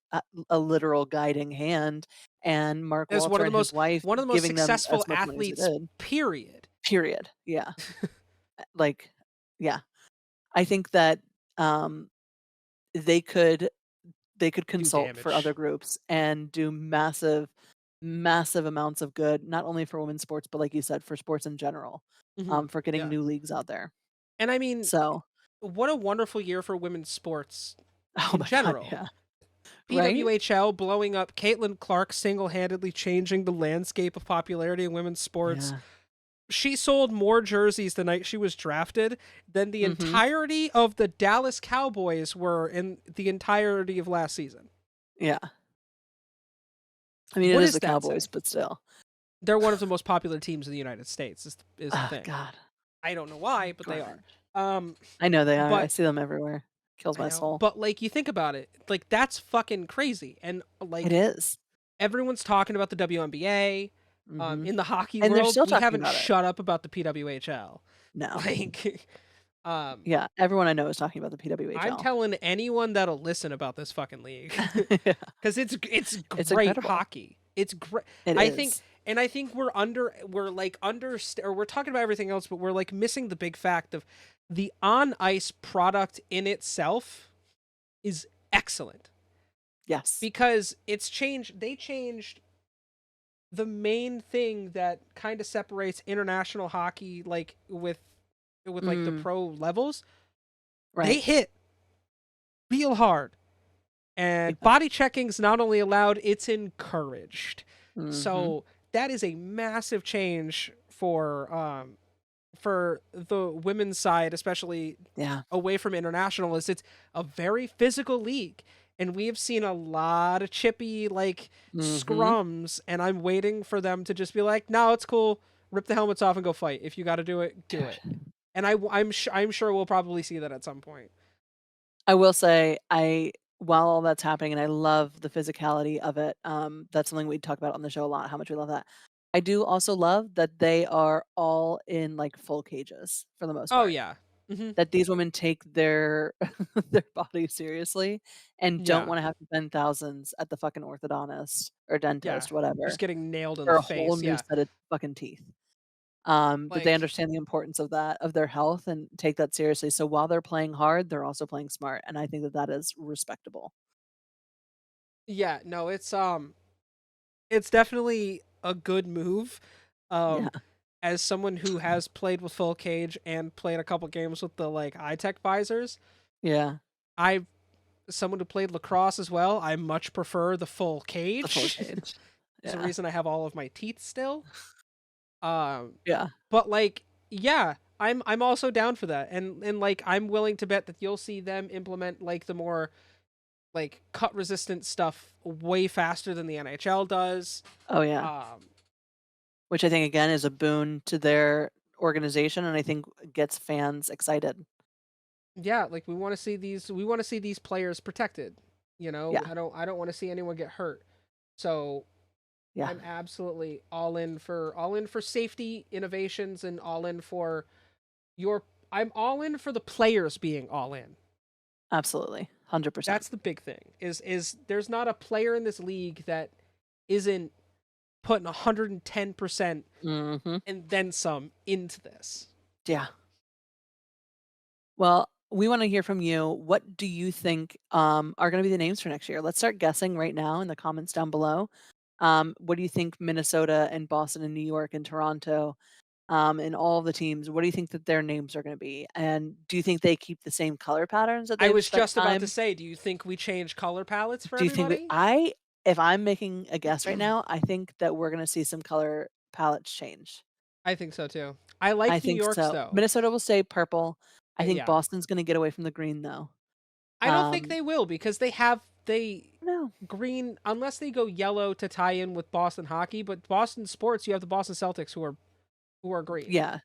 a literal guiding hand and Mark
As
Walter and his wife
one of the most
giving them
successful
as much money as they
athletes,
did,
period.
period. Yeah. Like, yeah. I think that, um, they could they could
Do
consult for other
damage.
groups and do massive, massive amounts of good, not only for women's sports, but like you said, for sports in general, for getting
Yeah.
new leagues out there.
And I mean,
So,
what a wonderful year for women's sports
oh
in
my god,
general.
yeah. Right?
PWHL blowing up, Caitlin Clark single-handedly changing the landscape of popularity in women's sports.
Yeah.
She sold more jerseys the night she was drafted than the
Mhm.
entirety of the Dallas Cowboys were in the entirety of last season.
Yeah. I mean, it
What
is
does
the
that
Cowboys,
say?
but still.
They're one of the most popular teams in the United States is the
Oh
thing.
god.
I don't know why, but they are.
Garbage.
Um,
I know they are. I
but
see them everywhere. Kills
I
my
know,
soul.
but like you think about it, like that's fucking crazy, and
It
like
is.
everyone's talking about the WNBA.
Mhm.
In the hockey
And they're
world,
still
we
talking
haven't
about it.
shut up about the PWHL.
No.
Like, um,
Yeah, everyone I know is talking about the
I'm
PWHL.
telling anyone that'll listen about this fucking league
Yeah.
because it's
It's
great
incredible.
hockey. It's great.
It
I think,
is.
and I think we're like or we're talking about everything else, but we're like missing the big fact of the on ice product in itself is excellent
Yes.
because it's changed. They changed the main thing that kind of separates international hockey, like with like the
Mm,
pro levels. They
right.
hit real hard. And
Yeah.
body checking's not only allowed, it's encouraged.
Mhm.
So that is a massive change for the women's side, especially
Yeah.
away from international, is it's a very physical league. And we have seen a lot of chippy like
Mhm.
scrums, and I'm waiting for them to just be like, "No, it's cool. Rip the helmets off and go fight. If you got to do it, do it."
Dude.
And I'm sure we'll probably see that at some point.
I will say, while all that's happening, and I love the physicality of it, that's something we talk about on the show a lot, how much we love that. I do also love that they are all in, like, full cages for the most
Oh
part.
yeah. Hmm.
That these women take their their body seriously and don't
Yeah.
wanna have to spend thousands at the fucking orthodontist or
Yeah.
dentist,
Just
whatever,
getting nailed in
for
the
a whole
face.
new
Yeah.
set of fucking teeth. That they
Like,
understand the importance of that, of their health, and take that seriously. So while they're playing hard, they're also playing smart, and I think that that is respectable.
yeah, no, it's definitely a good move.
Yeah,
Um, as someone who has played with full cage and played a couple games with the like eye tech visors,
yeah,
I someone who played lacrosse as well, I much prefer the full
the full
cage.
cage.
There's a
Yeah,
reason I have all of my teeth still. Um,
yeah,
but like, yeah, I'm also down for that, and like I'm willing to bet that you'll see them implement like the more like cut resistant stuff way faster than the NHL does.
oh, yeah,
Um,
which I think, again, is a boon to their organization, and I think gets fans excited.
yeah, like we want to see these players protected. You know,
Yeah,
I don't want to see anyone get hurt. So
yeah,
I'm absolutely all in for safety innovations and all in for your I'm all in for the players being all in.
absolutely, 100%.
That's the big thing. Is there's not a player in this league that isn't putting 110%
Mhm,
and then some into this.
yeah. Well, we wanna hear from you. What do you think, are gonna be the names for next year? Let's start guessing right now in the comments down below. What do you think Minnesota and Boston and New York and Toronto, and all of the teams, what do you think that their names are gonna be? And do you think they keep the same color patterns that
I
they've
was
spent
just about to
time?
say, do you think we change color palettes for
Do you think that
everybody?
if I'm making a guess right now, I think that we're gonna see some color palettes change.
I think so too. I
I
like New
think
York's
so.
though.
Minnesota will stay purple. I think
Yeah.
Boston's gonna get away from the green, though.
I don't think
Um,
they will because they have they
No.
green unless they go yellow to tie in with Boston hockey, but Boston sports you have the Boston Celtics who are green.
Yeah,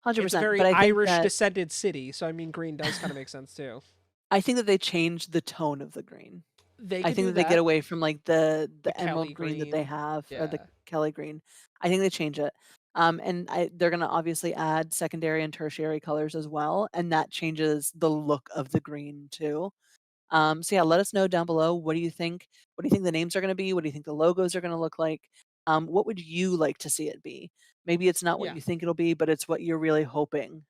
It's a
100%.
very
But
Irish descended city, so I mean green does kind of make sense too.
I think that they changed the tone of the green.
They
I
could
think
do
that they get
that.
away from like
The
the
Kelly
emerald green that they
green.
have or the
Yeah.
Kelly green. I think they change it. And they're gonna obviously add secondary and tertiary colors as well, and that changes the look of the green too. So yeah, let us know down below. What do you think? What do you think the names are gonna be? What do you think the logos are gonna look like? What would you like to see it be? Maybe it's not what
Yeah.
you think it'll be, but it's what you're really hoping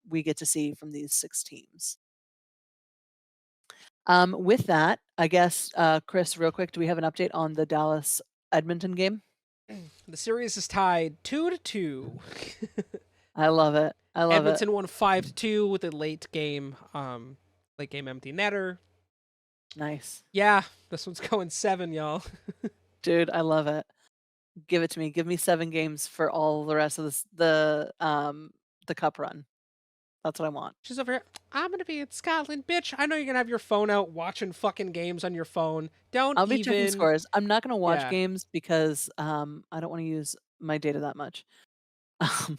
we get to see from these 6 teams. With that, I guess, Chris, real quick, do we have an update on the Dallas Edmonton game?
The series is tied 2-2.
I love it. I love it.
Edmonton won 5-2 with a late game empty netter.
Nice.
Yeah, this one's going 7, y'all.
Dude, I love it. Give it to me. Give me 7 games for all the rest of this the cup run. That's what I want.
She's over here. I'm gonna be in Scotland, bitch. I know you're gonna have your phone out watching fucking games on your phone. Don't
I'll be checking
even.
scores. I'm not gonna watch
Yeah.
games because, I don't wanna use my data that much. Um,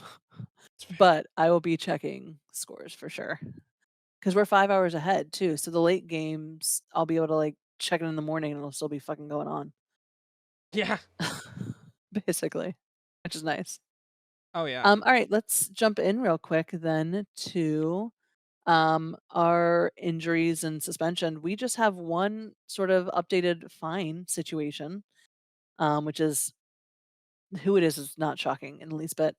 but I will be checking scores for sure. Because 'Cause we're 5 hours ahead too, so the late games, I'll be able to, like, check it in the morning and it'll still be fucking going on.
Yeah.
Basically, which is nice.
Oh yeah.
Alright, let's jump in real quick then to, our injuries and suspension. We just have one sort of updated fine situation, which is who it is not shocking in the least bit.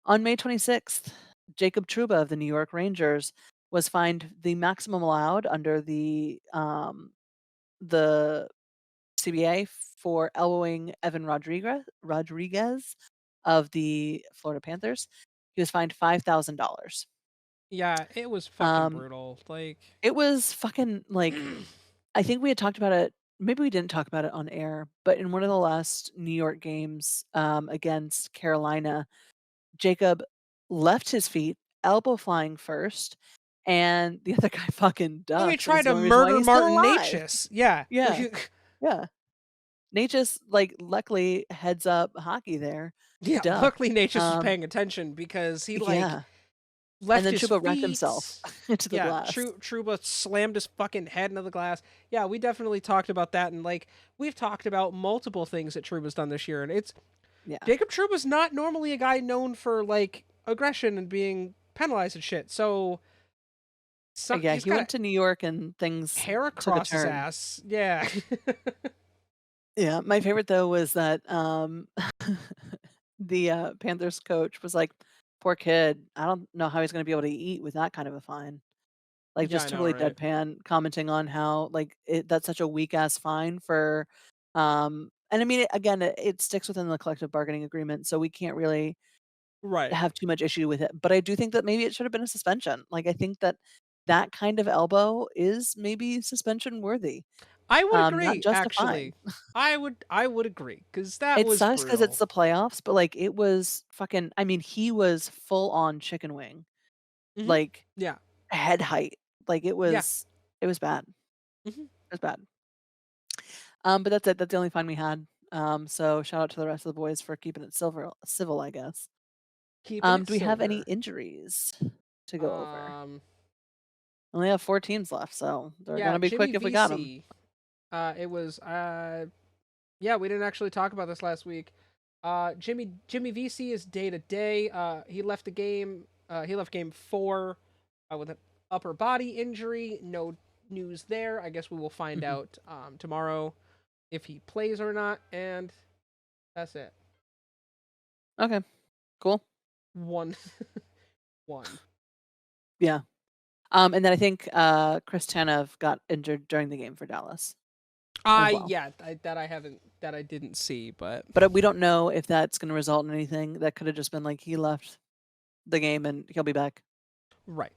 On May 26th, Jacob Trouba of the New York Rangers was fined the maximum allowed under the CBA for elbowing Evan Rodriguez of the Florida Panthers. He was fined $5,000.
Yeah. It was fucking
Um,
brutal. Like.
it was fucking like I think we had talked about it. Maybe we didn't talk about it on air, but in one of the last New York games against Carolina, Jacob left his feet, elbow flying first, and the other guy fucking
Oh, he
ducks, and
tried
it's the
to
only reason why
murder
he's still
Martin
alive.
Necas. Yeah.
Yeah, yeah. Nate just like luckily heads up hockey there,
Yeah.
ducked.
Luckily, Necas was paying attention because he like
Yeah, and
left
then
his
Chuba wrecked himself
feet.
into the
Yeah,
glass.
Truba slammed his fucking head into the glass. Yeah, we definitely talked about that, and like we've talked about multiple things that Truba's done this year, and it's
Yeah,
Jacob Truba's not normally a guy known for like aggression and being penalized and shit. So
yeah.
he's
He
got
went to
a
New York and things
hair
took a
across his
turn.
ass. Yeah,
Yeah, my favorite though was that the Panthers coach was like, "Poor kid. I don't know how he's going to be able to eat with that kind of a fine." Like
yeah, I
just
know,
totally
right?
deadpan, commenting on how like that's such a weak ass fine for. And I mean, again, it sticks within the collective bargaining agreement, so we can't really
Right.
have too much issue with it. But I do think that maybe it should have been a suspension. Like I think that that kind of elbow is maybe suspension worthy,
I would
not
agree.
just a fine.
Actually, I would agree because that
It
was
sucks because it's
brutal.
the playoffs, but, like, it was fucking I mean, he was full on chicken wing,
Hmm.
like,
Yeah,
head height. Like,
yeah.
it was bad.
Hmm.
It was bad. But that's it. That's the only fun we had. So shout out to the rest of the boys for keeping it civil, I guess.
Keeping it
Do we have any
silver.
injuries to go over?
Um,
Only have 4 teams left, so they're
yeah,
gonna be
Jimmy
quick if we got them.
VC. It was yeah, we didn't actually talk about this last week. Jimmy VC is day to day. He left the game. He left game 4 with an upper body injury. No news there. I guess we will find
Mhm.
out tomorrow if he plays or not. And that's it.
Okay, cool.
One, one.
Yeah. And then I think, Chris Tanev got injured during the game for Dallas as well.
Yeah, that I didn't see, but
But, we don't know if that's gonna result in anything. That coulda just been like he left the game and he'll be back.
right,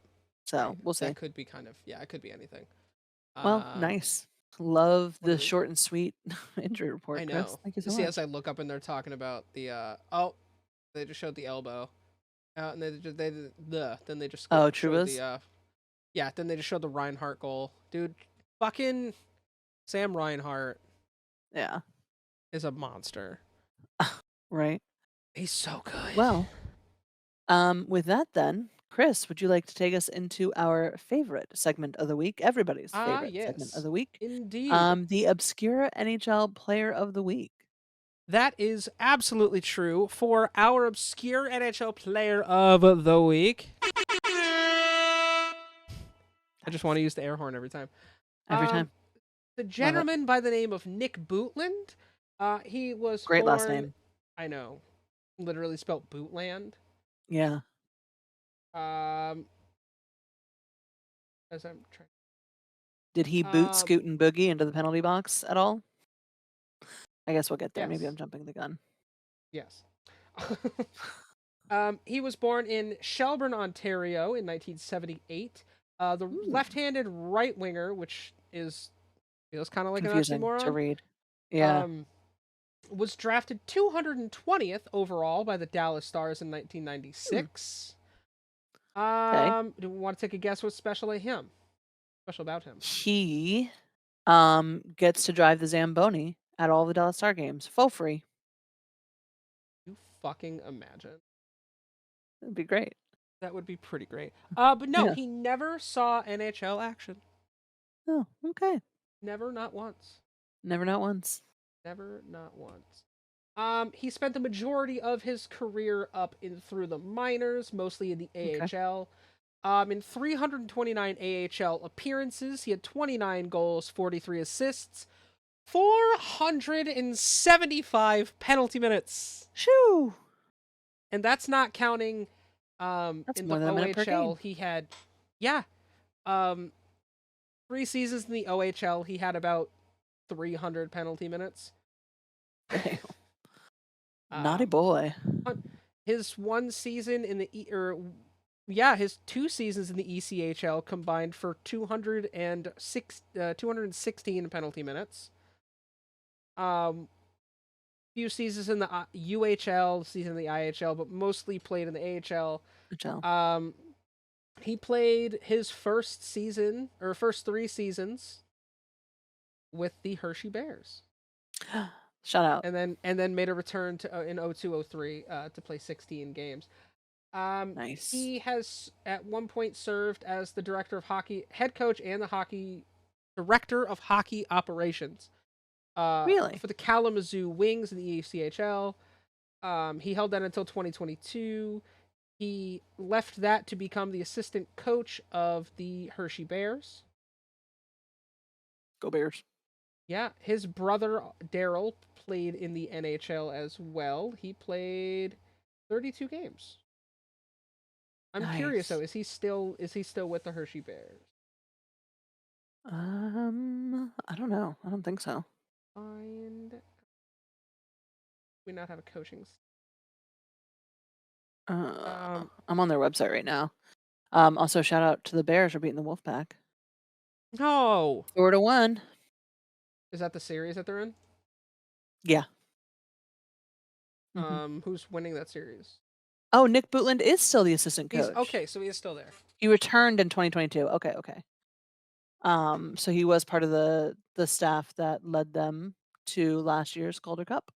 So,
right.
we'll see.
That could be kind of yeah, it could be anything.
Well,
Um,
nice. Love
what are
the
they?
short and sweet injury
I
report, Chris.
know.
Thank you so
See, as
much.
I look up and they're talking about the oh, they just showed the elbow, and then they just
Oh,
showed the
Trubas?
yeah, then they just showed the Reinhardt goal, dude. Fucking Sam Reinhart
Yeah.
is a monster.
Right.
He's so good.
Well, with that then, Chris, would you like to take us into our favorite segment of the week, everybody's
Ah,
favorite segment of
yes,
the week,
indeed.
the obscure NHL player of the week?
That is absolutely true. For our obscure NHL player of the week, I just want
Nice.
to use the air horn every time.
Every
Um,
time.
the
Love it.
gentleman by the name of Nick Bootland. He was
Great last
born,
name.
I know, literally spelled Bootland.
Yeah.
Um, as I'm trying.
Did he boot,
Um,
Scoot, and Boogie into the penalty box at all? I guess we'll get there. Maybe I'm
yes,
jumping the gun.
yes. He was born in Shelburne, Ontario in 1978. The
Hmm.
left-handed right winger, which is feels kind of like an
Confusing to
oxymoron,
read. Yeah.
um, was drafted 220th overall by the Dallas Stars in
Hmm.
1996.
Okay.
Do you want to take a guess what's special at him? Special about him?
He gets to drive the Zamboni at all the Dallas Star games for free.
You fucking imagine.
That'd be great.
That would be pretty great. But no,
Yeah.
he never saw NHL action.
Oh, okay.
Never, not once.
Never not once.
Never, not once. He spent the majority of his career up in through the minors, mostly in the
Okay.
AHL. In 329 AHL appearances, he had 29 goals, 43 assists, 475 penalty minutes.
Shoo!
And that's not counting
That's
in
more
the
than a minute per
OHL
game.
he had yeah, um 3 seasons in the OHL he had about 300 penalty minutes.
Damn. Naughty
Um
boy.
his one season in the yeah, his 2 seasons in the ECHL combined for 216 penalty minutes. Um, few seasons in the UHL, season in the IHL, but mostly played in the AHL.
Good job.
He played his first season or first 3 seasons with the Hershey Bears,
Shout out.
and then made a return to in 0203 to play 16 games.
Nice.
He has at one point served as the director of hockey, head coach, and the hockey director of hockey operations
Really?
for the Kalamazoo Wings in the ECHL. He held that until 2022. He left that to become the assistant coach of the Hershey Bears.
Go Bears.
Yeah, his brother Daryl played in the NHL as well. He played 32 games. I'm curious though,
Nice.
is he still with the Hershey Bears?
I don't know. I don't think so.
Find we not have a coaching.
I'm on their website right now. Also shout out to the Bears for beating the Wolfpack.
No,
4-1.
is that the series that they're in?
Yeah. Mhm.
Who's winning that series?
Oh, Nick Bootland is still the assistant
He's
coach.
okay, so he is still there.
He returned in 2022. Okay, okay. So he was part of the staff that led them to last year's Calder Cup.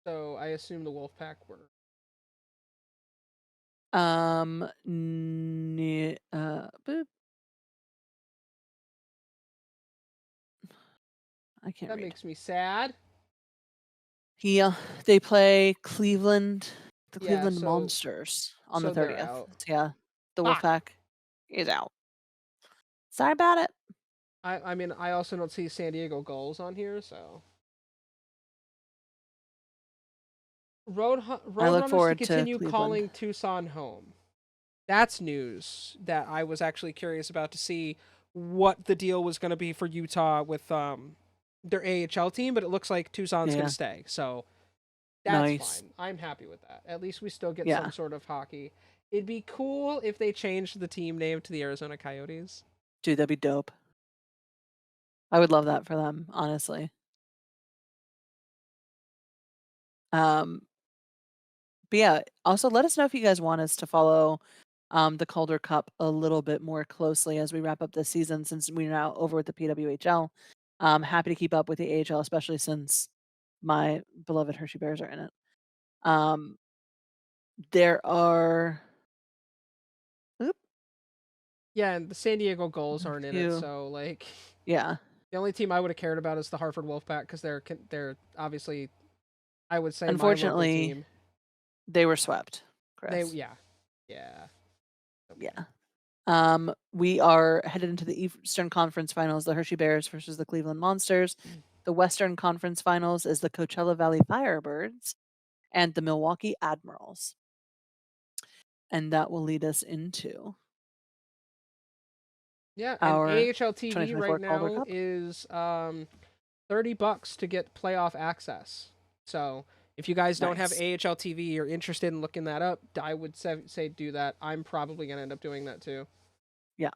So I assume the Wolfpack were.
Boop. I can't
That
read.
makes me sad.
He they play Cleveland, the
Yeah,
Cleveland
so
Monsters on the
so they're
30th.
out.
So yeah, the
Fuck.
Wolfpack is out. Sorry about it.
I mean I also don't see San Diego goals on here, so
I look
Roadrunners to
forward to
continue
Cleveland.
calling Tucson home. That's news that I was actually curious about to see what the deal was going to be for Utah with their AHL team, but it looks like Tucson's going
Yeah,
to stay. So that's
nice.
fine. I'm happy with that. At least we still get some
Yeah,
sort of hockey. It'd be cool if they changed the team name to the Arizona Coyotes.
dude, that'd be dope. I would love that for them, honestly. Um, but yeah, also let us know if you guys want us to follow the Calder Cup a little bit more closely as we wrap up this season since we're now over with the PWHL. Happy to keep up with the AHL, especially since my beloved Hershey Bears are in it. Um, there are oop,
Yeah, and the San Diego Gulls
a
aren't in it,
few.
so like
Yeah.
the only team I would have cared about is the Hartford Wolfpack because they're obviously I would say my local
Unfortunately,
team.
they were swept,
They
Chris.
yeah. Okay.
Yeah. We are headed into the Eastern Conference Finals, the Hershey Bears versus the Cleveland Monsters. The Western Conference Finals is the Coachella Valley Firebirds and the Milwaukee Admirals. And that will lead us into
Yeah, and
our
AHL TV right
2024 Calder
now
Cup.
is $30 to get playoff access. So if you guys don't have
Nice.
AHL TV or interested in looking that up, I would say do that. I'm probably gonna end up doing that too.
Yeah.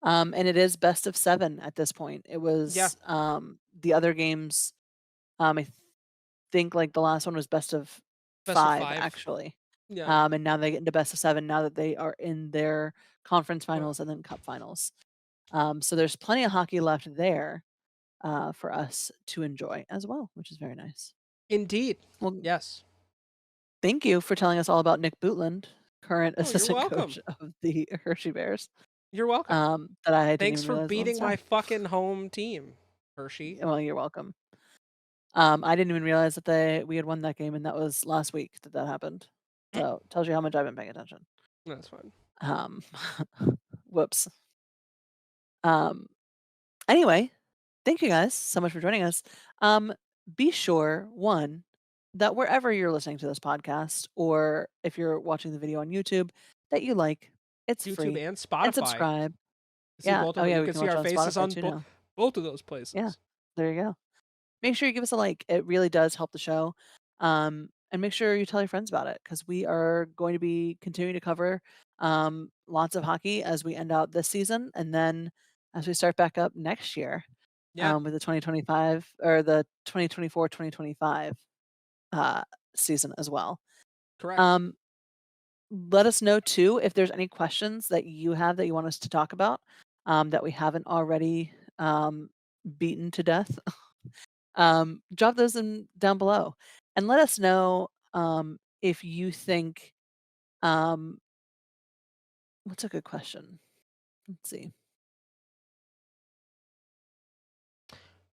And it is best of 7 at this point. It
Yeah,
was, the other games, I think, like, the last one was best of
best of
5,
5.
actually.
Yeah,
And now they get into best of 7 now that they are in their conference
well,
finals and then cup finals. So there's plenty of hockey left there, for us to enjoy as well, which is very nice.
indeed.
Well,
Yes.
thank you for telling us all about Nick Bootland, current
Oh, you're
assistant
welcome.
coach of the Hershey Bears,
You're welcome.
that I didn't
Thanks
even
for
realize was on
beating my
staff.
fucking home team, Hershey.
Well, you're welcome. I didn't even realize that we had won that game, and that was last week that that happened. So, tells you how much I've been paying attention.
That's fine.
Um, whoops. Um, anyway, thank you guys so much for joining us. Um, be sure, one, that wherever you're listening to this podcast, or if you're watching the video on YouTube, that you like, it's
YouTube
free,
and
and
Spotify.
subscribe.
See
Yeah.
both
Oh,
of it.
yeah,
You
we
can
can
see
watch
our
it on
faces
Spotify
on
too now.
both of those
Yeah,
places.
there you go. Make sure you give us a like. It really does help the show. And make sure you tell your friends about it because we are going to be continuing to cover lots of hockey as we end out this season and then as we start back up next year
Yeah,
with the 2025 or the 2024-2025 uh, season as well.
correct.
Um, let us know too if there's any questions that you have that you want us to talk about that we haven't already beaten to death. Drop those in down below and let us know if you think um, what's a good question? Let's see.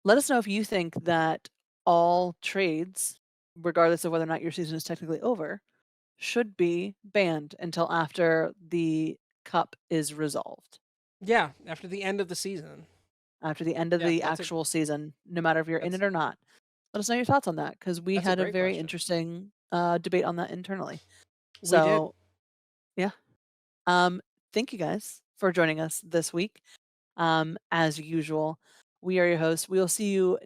Let us know if you think that all trades, regardless of whether or not your season is technically over, should be banned until after the cup is resolved.
Yeah, after the end of the season.
After the end of
Yeah,
the actual season, no matter if you're in
that's
it or not. Let us know your thoughts on that because we
that's a
had a
great
very
question.
interesting debate on that internally.
We did.
So, yeah. Um, thank you guys for joining us this week. As usual, we are your hosts. We will see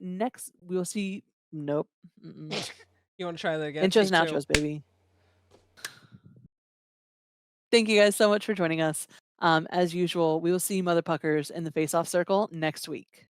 nope. Mm-mm.
You want to try that again?
Intros
Take
and
two.
outros, baby. Thank you guys so much for joining us. As usual, we will see you mother puckers in the face-off circle next week.